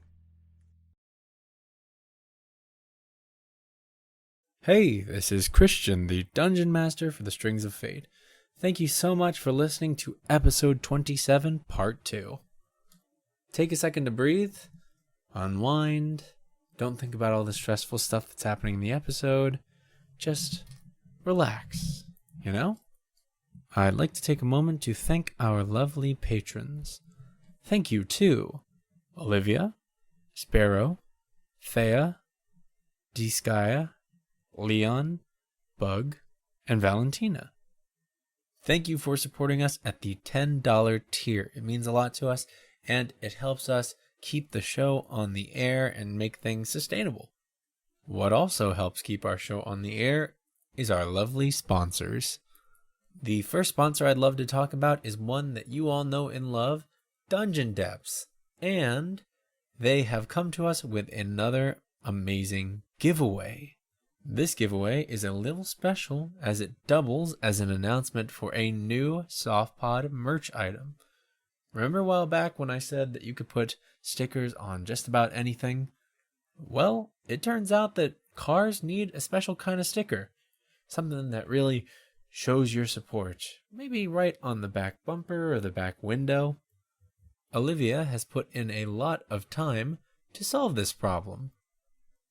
A: Hey, this is Christian, the Dungeon Master for the Strings of Fate. Thank you so much for listening to episode 27, part 2. Take a second to breathe, unwind, don't think about all the stressful stuff that's happening in the episode. Just relax, you know? I'd like to take a moment to thank our lovely patrons. Thank you to Olivia, Sparrow, Thea, Dskaia, Leon, Bug, and Valentina. Thank you for supporting us at the $10 tier. It means a lot to us, and it helps us keep the show on the air and make things sustainable. What also helps keep our show on the air is our lovely sponsors. The first sponsor I'd love to talk about is one that you all know and love, Dungeon Depths. And they have come to us with another amazing giveaway. This giveaway is a little special as it doubles as an announcement for a new SoftPod merch item. Remember a while back when I said that you could put stickers on just about anything? Well, it turns out that cars need a special kind of sticker. Something that really shows your support. Maybe right on the back bumper or the back window. Olivia has put in a lot of time to solve this problem.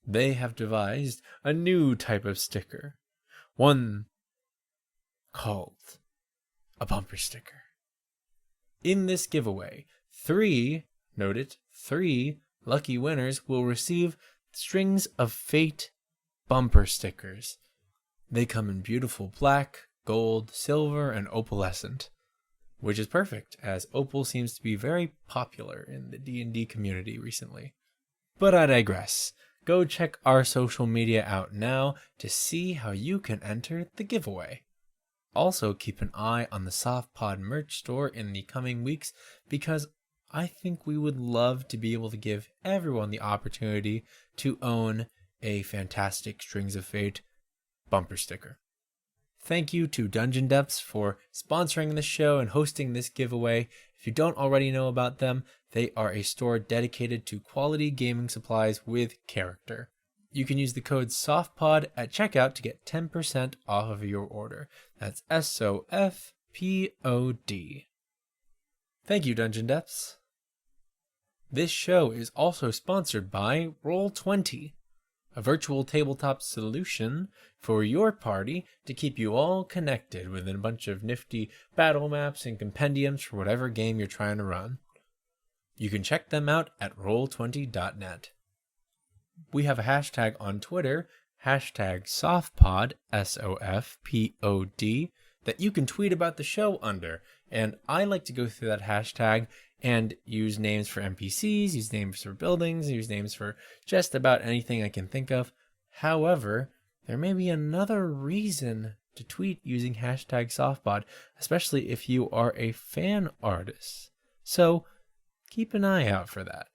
A: They have devised a new type of sticker. One called a bumper sticker. In this giveaway, 3 lucky winners will receive Strings of Fate bumper stickers. They come in beautiful black, gold, silver, and opalescent, which is perfect, as opal seems to be very popular in the D&D community recently. But I digress. Go check our social media out now to see how you can enter the giveaway. Also, keep an eye on the SoftPod merch store in the coming weeks, because I think we would love to be able to give everyone the opportunity to own a fantastic Strings of Fate bumper sticker. Thank you to Dungeon Depths for sponsoring this show and hosting this giveaway. If you don't already know about them, they are a store dedicated to quality gaming supplies with character. You can use the code SOFTPOD at checkout to get 10% off of your order. That's SOFPOD. Thank you, Dungeon Depths. This show is also sponsored by Roll20, a virtual tabletop solution for your party to keep you all connected within a bunch of nifty battle maps and compendiums for whatever game you're trying to run. You can check them out at roll20.net. We have a hashtag on Twitter, #SOFPOD, SOFPOD, that you can tweet about the show under. And I like to go through that hashtag and use names for NPCs, use names for buildings, use names for just about anything I can think of. However, there may be another reason to tweet using #SoftPod, especially if you are a fan artist. So keep an eye out for that.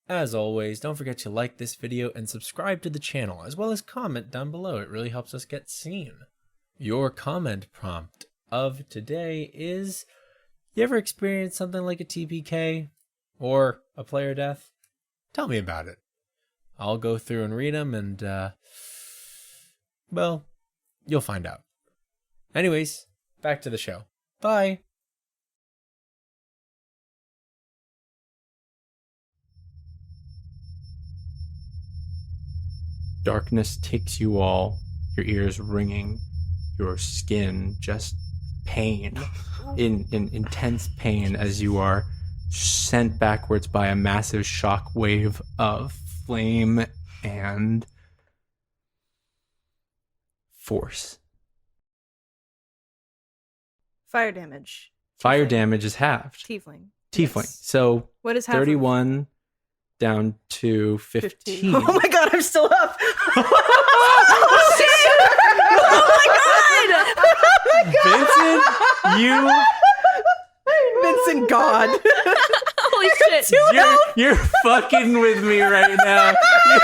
A: As always, don't forget to like this video and subscribe to the channel, as well as comment down below. It really helps us get seen. Your comment prompt of today is, you ever experienced something like a TPK or a player death? Tell me about it. I'll go through and read them and, well, you'll find out. Anyways, back to the show. Bye. Darkness takes you all, your ears ringing, your skin just pain, in intense pain as you are sent backwards by a massive shock wave of flame and force.
D: Fire damage.
A: Fire damage is halved.
D: Tiefling.
A: Tiefling.
D: Yes.
A: So
D: What is half?
A: 31 down to 15.
D: Oh my god, I'm still up. Oh my god!
A: Vincent,
B: Vincent God.
C: Holy shit.
A: you're fucking with me right now.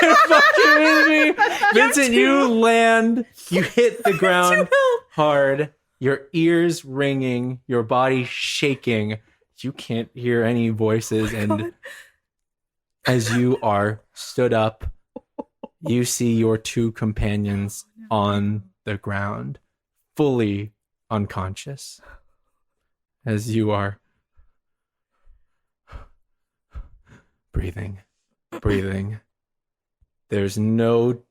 A: You're fucking with me. Vincent, you land, you hit the ground hard, your ears ringing, your body shaking. You can't hear any voices, and as you are stood up, you see your two companions on the ground, fully unconscious, as you are breathing. There's no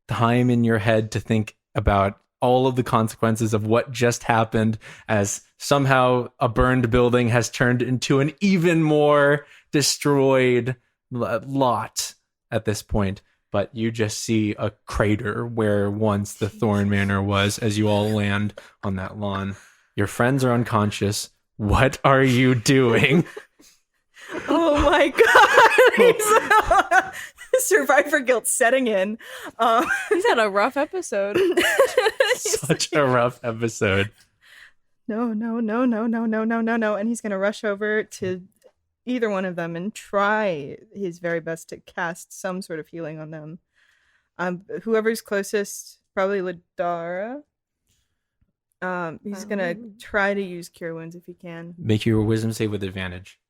A: time in your head to think about all of the consequences of what just happened, as somehow a burned building has turned into an even more destroyed lot at this point. But you just see a crater where once the Thorn Manor was as you all land on that lawn. Your friends are unconscious. What are you doing?
D: Oh my god! Survivor guilt setting in.
C: He's had a rough episode.
A: Such a rough episode.
D: No. And he's going to rush over to either one of them and try his very best to cast some sort of healing on them. Whoever's closest, probably Ladara. He's going to try to use Cure Wounds if he can.
A: Make your wisdom save with advantage.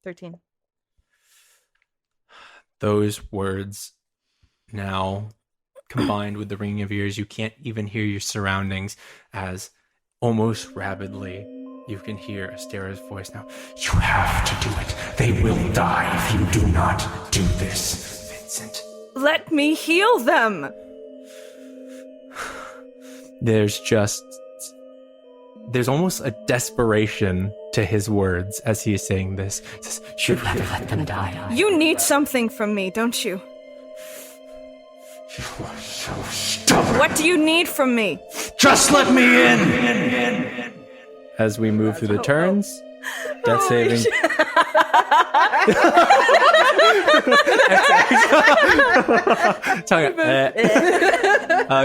D: 13.
A: Those words now combined with the ringing of ears, you can't even hear your surroundings, as almost rapidly you can hear Astera's voice now.
E: You have to do it. They will die if you do not do this, Vincent.
D: Let me heal them!
A: There's almost a desperation to his words as he is saying this. He says,
E: Should never let them die.
D: You need something from me, don't you?
E: You are so stubborn.
D: What do you need from me?
E: Just let me in.
A: as we move through the turns, death saving.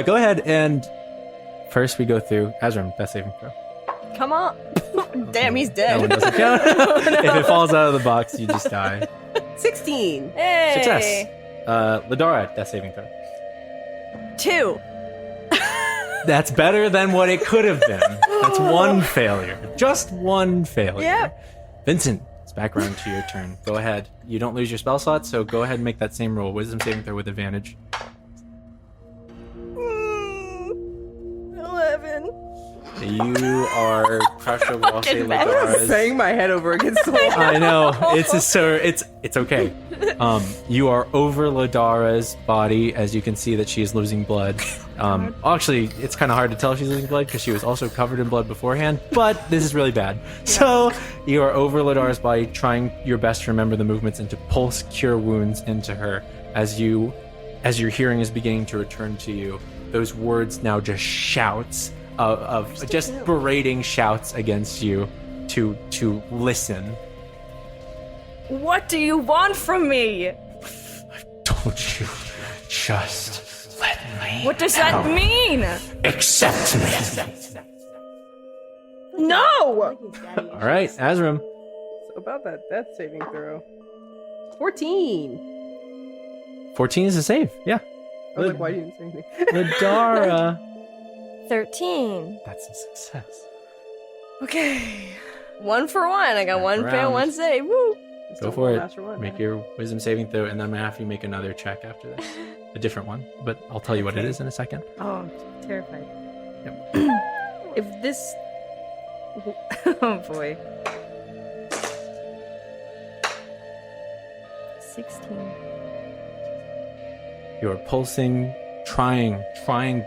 A: Go ahead and first we go through Azram, death saving throw.
C: Come on. Damn, he's
A: That one
C: dead.
A: doesn't count. If it falls out of the box, you just die.
B: 16.
C: Hey.
A: Success. Ladara, death saving throw.
C: 2.
A: That's better than what it could have been. That's one failure. Just one failure.
C: Yep.
A: Vincent, it's back around to your turn. Go ahead. You don't lose your spell slot, so go ahead and make that same roll. Wisdom saving throw with advantage.
C: 11.
A: You are crushed over also
C: Fucking
A: Ladara's.
B: Bang my head over against the wall.
A: I know. It's okay. You are over Ladara's body, as you can see that she is losing blood. Actually, it's kind of hard to tell if she's losing blood because she was also covered in blood beforehand, but this is really bad. So you are over Ladara's body, trying your best to remember the movements and to pulse cure wounds into her as your hearing is beginning to return to you. Those words now just shouts of just berating shouts against you to listen.
C: What do you want from me?
E: Told you, just let me.
C: What does that mean?
E: Accept me.
C: No!
A: All right, Azram.
B: So about that death saving throw. 14.
A: 14 is a save. Yeah.
B: I was like, why didn't you say anything?
A: Ladara.
C: 13.
A: That's a success.
C: Okay. 1 for 1. I got
A: Back
C: 1 fail,
A: around.
C: 1 save. Woo!
A: Go for it.
B: Master one,
A: Make
B: man.
A: your wisdom saving throw, and then I'm gonna have you make another check after this. A different one, but I'll tell you what it is in a second.
D: Oh, I'm terrified.
A: Yep.
D: If this... Oh, boy. 16.
A: You are pulsing, trying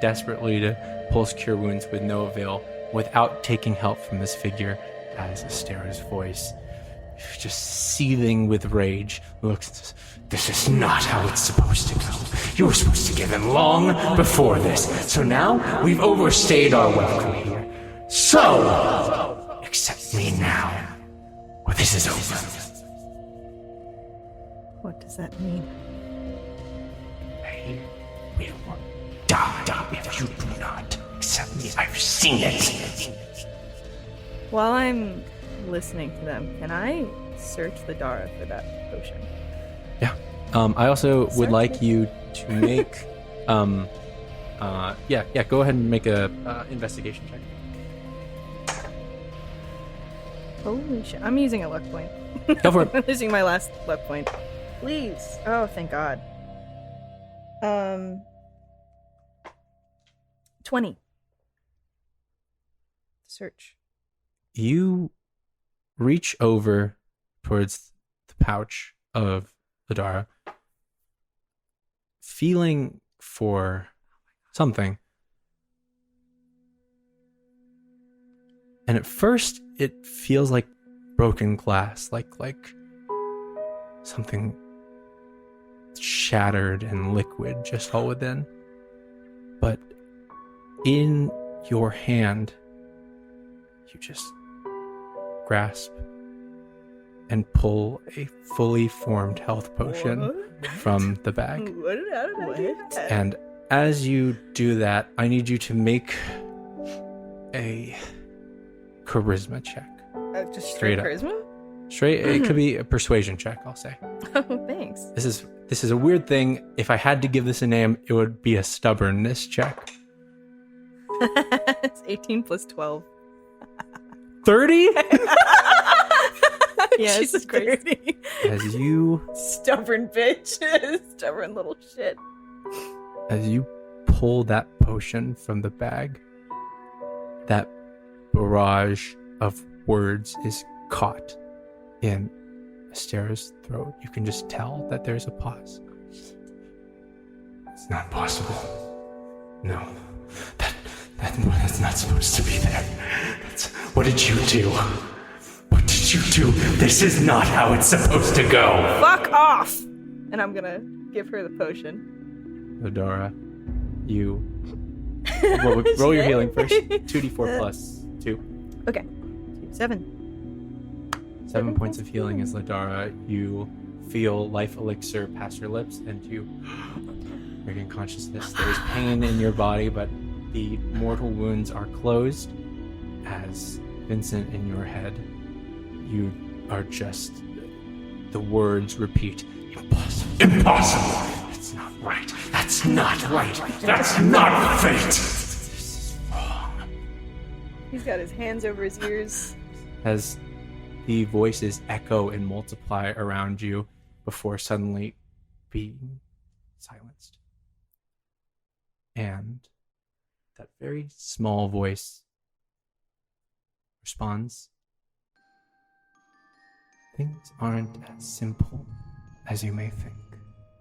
A: desperately to pulse cure wounds with no avail, without taking help from this figure as Astera's voice, just seething with rage, looks.
E: This is not how it's supposed to go. You were supposed to give in long before this, so now we've overstayed our welcome here. So, accept me now, or this is over.
D: What does that mean?
E: They will die if you do not accept me. I've seen it.
D: While I'm listening to them, can I search the Dara for that potion?
A: Yeah. I also would like you to make. Go ahead and make a investigation check.
D: Holy shit. I'm using a luck point.
A: Go for it.
D: I'm using my last luck point. Please. Oh, thank God. 20. Search.
A: You reach over towards the pouch of Ladara, feeling for something. And at first, it feels like broken glass, like something shattered and liquid just all within. But in your hand, you just grasp and pull a fully formed health potion from the bag.
D: What?
A: And as you do that, I need you to make a charisma check.
D: Just
A: Straight
D: straight
A: up.
D: charisma?
A: Straight, it could be a persuasion check, I'll say.
D: Oh, thanks.
A: This is a weird thing. If I had to give this a name, it would be a stubbornness check.
D: It's 18 plus 12.
A: 30?
D: Yes,
C: Jesus Christ.
D: 30.
A: As you
D: Stubborn bitch. Stubborn little shit.
A: pull that potion from the bag, that barrage of words is caught in Astera's throat. You can just tell that there's a pause.
E: It's not possible. No. That's not supposed to be there. What did you do? What did you do? This is not how it's supposed to go.
D: Fuck off! And I'm gonna give her the potion.
A: Ladara, you roll your healing first. 2d4 plus 2.
D: Okay. 7.
A: 7 points of healing as Ladara. You feel life elixir pass your lips and you regain consciousness. There's pain in your body, but The mortal wounds are closed as Vincent, in your head, you are just, the words repeat, impossible.
E: Impossible! That's not right. That's not right. That's not fate. This is wrong.
D: He's got his hands over his ears.
A: As the voices echo and multiply around you before suddenly being silenced. And that very small voice responds, things aren't as simple as you may think,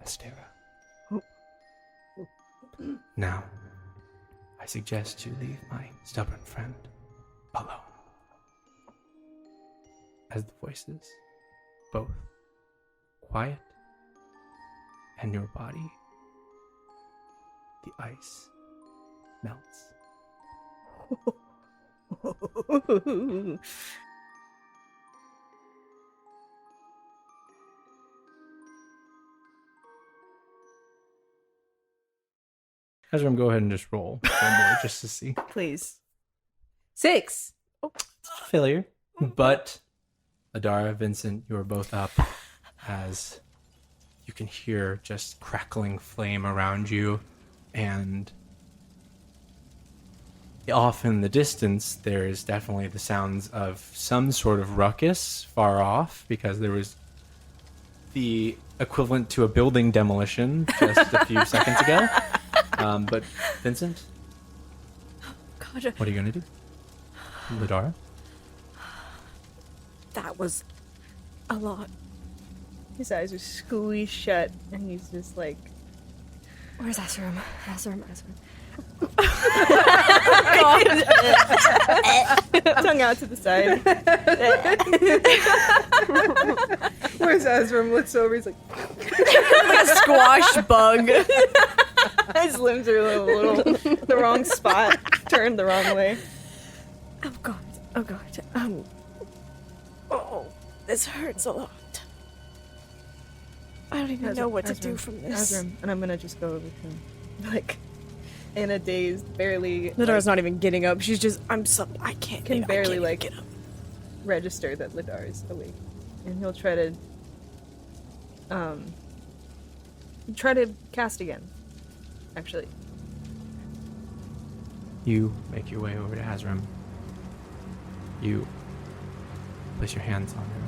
A: Astera. Now, I suggest you leave my stubborn friend alone. As the voices both quiet and your body, the ice melts. Ezram, go ahead and just roll one more just to see.
D: Please.
B: 6.
A: Failure. But Adara, Vincent, you are both up as you can hear just crackling flame around you, and off in the distance there is definitely the sounds of some sort of ruckus far off, because there was the equivalent to a building demolition just a few seconds ago. But Vincent,
C: God,
A: what are you going to do? Ladara?
C: that was a lot.
D: His eyes are squeezed shut, and he's just like,
C: Where's Azram? Azram.
D: tongue out to the side.
B: Where's Ezra? Looks over. He's like,
C: Like a squash bug.
D: His limbs are a little the wrong spot, turned the wrong way.
C: Oh god. Oh, this hurts a lot. I don't even know what to do from this.
D: Azram, and I'm gonna just go over to him, like, in a daze, barely.
C: Lidara's not even getting up. She's just, I can't.
D: Can
C: I
D: barely
C: can't
D: like
C: get up.
D: register that Lidar is awake, and he'll try to cast again. Actually,
A: You make your way over to Azram. You place your hands on him.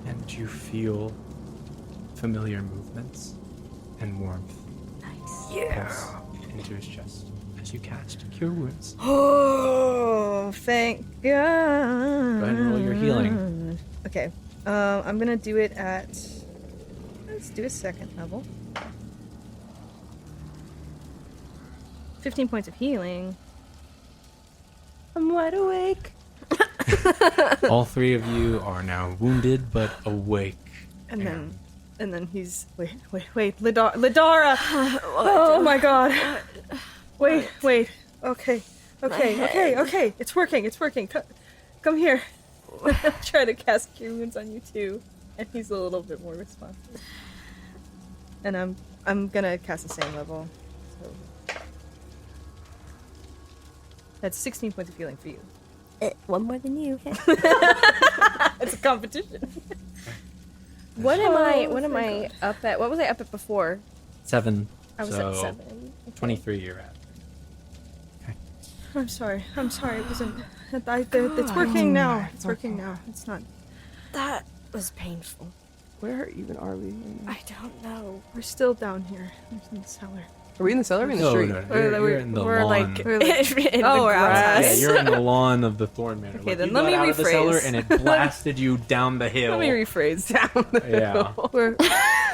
A: And you feel familiar movements and warmth pulse into his chest as you cast Cure Wounds.
D: oh, thank God.
A: Go ahead and roll your healing.
D: Okay, I'm gonna do it at. Let's do a second level. 15 points of healing.
B: I'm wide awake.
A: All three of you are now wounded but awake.
D: And then he's wait, Ladara. Oh my God. Wait. Okay. It's working. Come here. Try to cast Cure Wounds on you too. And he's a little bit more responsive. And I'm gonna cast the same level. So that's 16 points of healing for you.
C: One more than you.
D: It's a competition.
C: What am I up at? What was I up at before?
A: 7.
C: I was
A: so
C: at 7. Okay.
A: 23 you're at.
D: I'm sorry. It wasn't. It's working now. It's working now. It's not.
C: That was painful.
B: Where even are we?
C: I don't know.
D: We're still down here. We're in the cellar.
B: Are we in the cellar or in the
A: No,
B: street?
A: you're in the
C: We're
A: lawn.
C: like in
D: We're
C: the
D: we're
C: grass.
A: Yeah, you're in the lawn of the Thorn Manor.
D: Okay,
A: Like,
D: then
A: you
D: let
A: got
D: me
A: out of the cellar
D: rephrase.
A: and it blasted you down the hill.
D: Let me rephrase.
B: Down the
A: Yeah.
B: hill.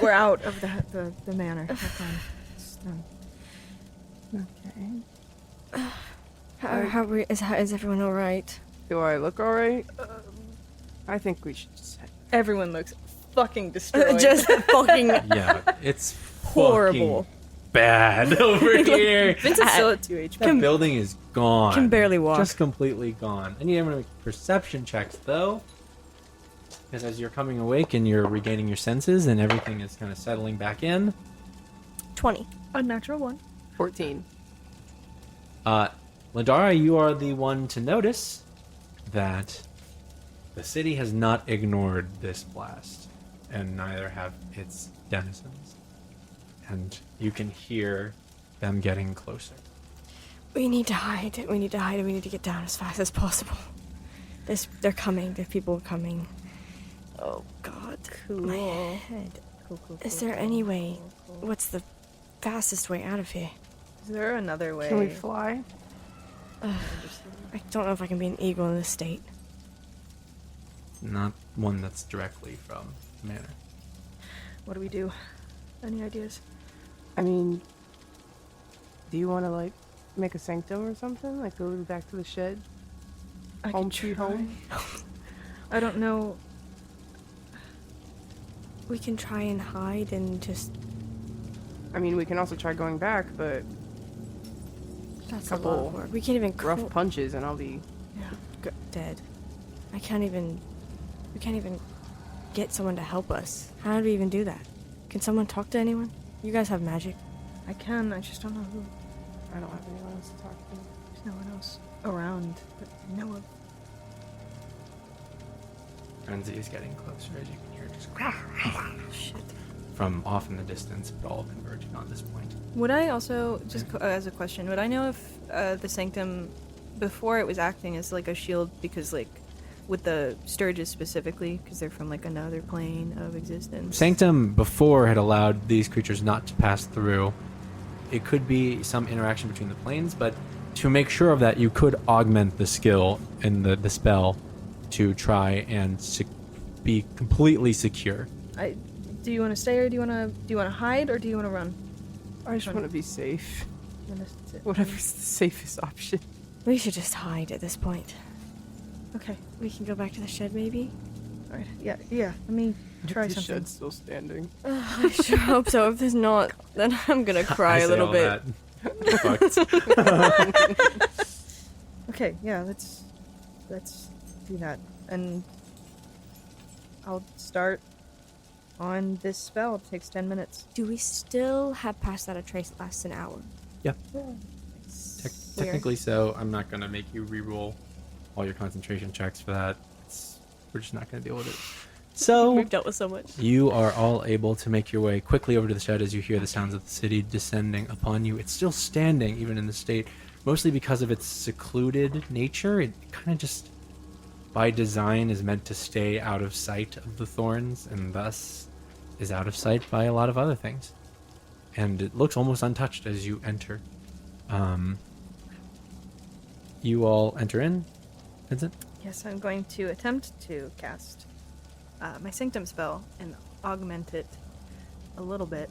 D: We're out of the manor. We're fine. It's done.
B: Okay.
C: Is everyone all right?
B: Do I look alright? I think we should just head.
D: Everyone looks fucking destroyed.
C: Just fucking
A: Yeah, it's
C: horrible.
A: fucking bad over here.
D: Vincent's still at 2 HP.
A: That building is gone.
C: Can barely walk.
A: Just completely gone. I need everyone to make perception checks, though. Because as you're coming awake and you're regaining your senses and everything is kind of settling back in.
C: 20.
D: A natural one.
B: 14.
A: Ladara, you are the one to notice that the city has not ignored this blast, and neither have its denizens. And you can hear them getting closer.
C: We need to hide. We need to hide. We need to get down as fast as possible. They're coming. There's people coming. Oh, God.
D: Cool.
C: My head.
D: Cool.
C: Is there any way? What's the fastest way out of here?
D: Is there another way?
B: Can we fly?
C: I don't know if I can be an eagle in this state.
A: Not one that's directly from the manor.
D: What do we do? Any ideas?
B: I mean, do you want to, like, make a sanctum or something? Like, go back to the shed?
D: I
B: Home
D: could
B: sweet
D: try.
B: home?
D: I don't know.
C: We can try and hide and just...
B: I mean, we can also try going back, but
C: That's
B: Couple
C: a lot of work. We can't even...
B: rough punches and I'll be...
C: dead. We can't even get someone to help us. How do we even do that? Can someone talk to anyone? You guys have magic.
D: I can. I just don't know who.
B: I don't have anyone else to talk to.
D: There's no one else around that I know of.
A: Kenzie is getting closer, as you can hear just from off in the distance, but all converging on this point.
D: Would I also, just as a question, would I know if the sanctum, before it was acting as like a shield, because like with the Sturges specifically, because they're from like another plane of existence?
A: Sanctum before had allowed these creatures not to pass through. It could be some interaction between the planes, but to make sure of that, you could augment the skill in the spell to try and be completely secure.
D: Do you want to stay, or do you want to hide, or do you want to run?
B: I just want to be safe.
D: You wanna sit?
B: Whatever's the safest option.
C: We should just hide at this point.
D: Okay.
C: We can go back to the shed, maybe?
D: All right. Yeah. Let me try
B: the
D: something.
B: shed's still standing.
C: I sure hope so. If there's not, then I'm gonna cry
A: I
C: a
A: say
C: little
A: all
C: bit.
A: that. Fucked.
D: Okay. Yeah. Let's do that, and I'll start on this spell. It takes 10 minutes.
C: Do we still have past that a trace that lasts an hour?
A: Yeah.
C: Weird.
A: Technically so. I'm not going to make you reroll all your concentration checks for that. We're just not going to deal with it. So
C: We've dealt with so much.
A: you are all able to make your way quickly over to the shed as you hear the sounds of the city descending upon you. It's still standing, even in the state, mostly because of its secluded nature. It kind of just, by design, is meant to stay out of sight of the thorns, and thus is out of sight by a lot of other things. And it looks almost untouched as you enter. You all enter in, Vincent?
D: Yes, I'm going to attempt to cast my Sanctum spell and augment it a little bit.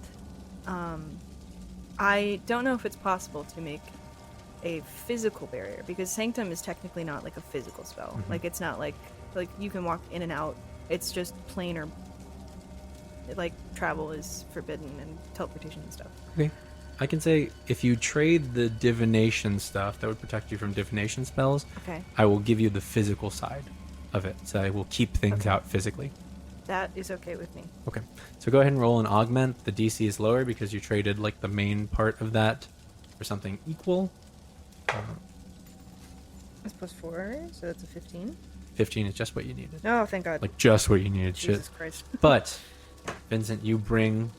D: I don't know if it's possible to make a physical barrier, because Sanctum is technically not like a physical spell.
A: Mhm.
D: Like, it's not like you can walk in and out. It's just planar. Like, travel is forbidden and teleportation and stuff.
A: Okay. I can say if you trade the divination stuff that would protect you from divination spells,
D: Okay.
A: I will give you the physical side of it. So I will keep things
D: Okay.
A: out physically.
D: That is okay with me.
A: Okay. So go ahead and roll an augment. The DC is lower because you traded like the main part of that for something equal.
D: That's +4, so that's a 15.
A: 15 is just what you needed.
D: Oh, thank God.
A: Like just what you needed. Shit.
D: Jesus Christ.
A: But Vincent, you bring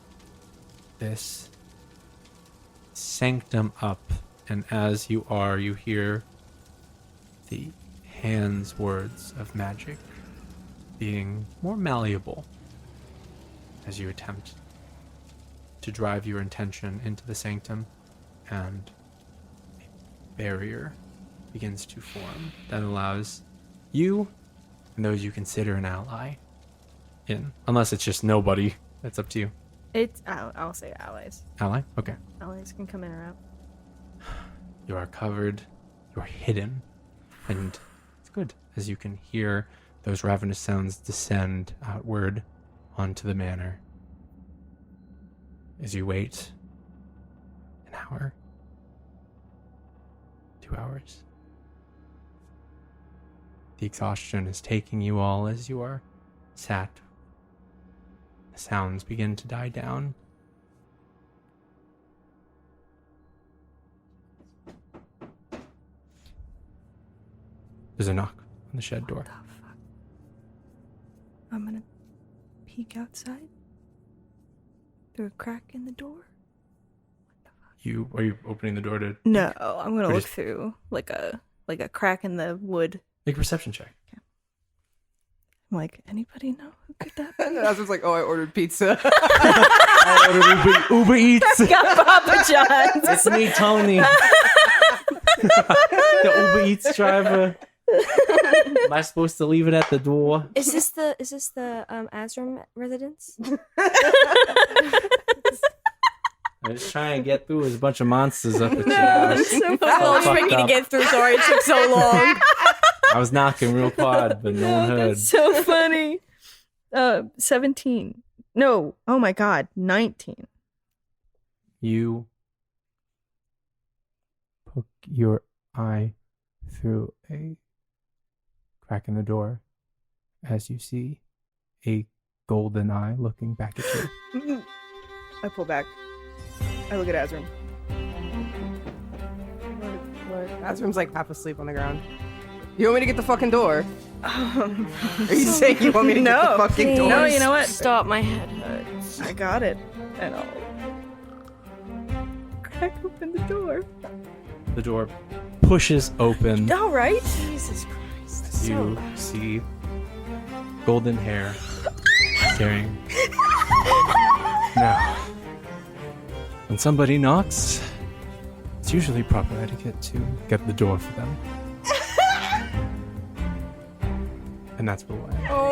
A: this sanctum up, and as you are, you hear the hand's words of magic being more malleable as you attempt to drive your intention into the sanctum, and a barrier begins to form that allows you and those you consider an ally in. Unless it's just nobody. That's up to you.
D: I'll say allies.
A: Ally? Okay.
D: Allies can come in or out.
A: You are covered. You are hidden. And it's good, as you can hear those ravenous sounds descend outward onto the manor. As you wait an hour, 2 hours. The exhaustion is taking you all as you are sat. The sounds begin to die down. There's a knock on the shed door.
D: I'm gonna peek outside through a crack in the door.
A: Are you opening the door to
D: No, I'm gonna
A: Or
D: look
A: just-
D: through like a crack in the wood.
A: make a perception check?
D: I'm like, anybody know who could that be?
B: And Azrim's like, oh, I ordered pizza.
A: I ordered Uber Eats.
C: Got Papa John's.
A: It's me, Tony. The Uber Eats driver. Am I supposed to leave it at the door?
C: Is this the Azrim residence?
A: I'm just trying to get through. There's a bunch of monsters up at your house.
C: So a little
A: fucked
C: tricky to
A: up.
C: get through. Sorry, it took so long.
A: I was knocking real hard, but no one heard.
D: That's so funny. 17. No. Oh my god. 19.
A: You poke your eye through a crack in the door as you see a golden eye looking back at you.
D: I pull back. I look at Azrim.
B: Azrim's like half asleep on the ground. You want me to get the fucking door? Are you saying you want me to get the fucking door?
D: No, you know what?
C: Stop, my head hurts.
D: I got it. And I'll crack open the door.
A: The door pushes open.
D: All right.
C: Jesus Christ.
A: You see golden hair staring. Now, when somebody knocks, it's usually proper etiquette to get the door for them. And that's what we'll end.
B: Oh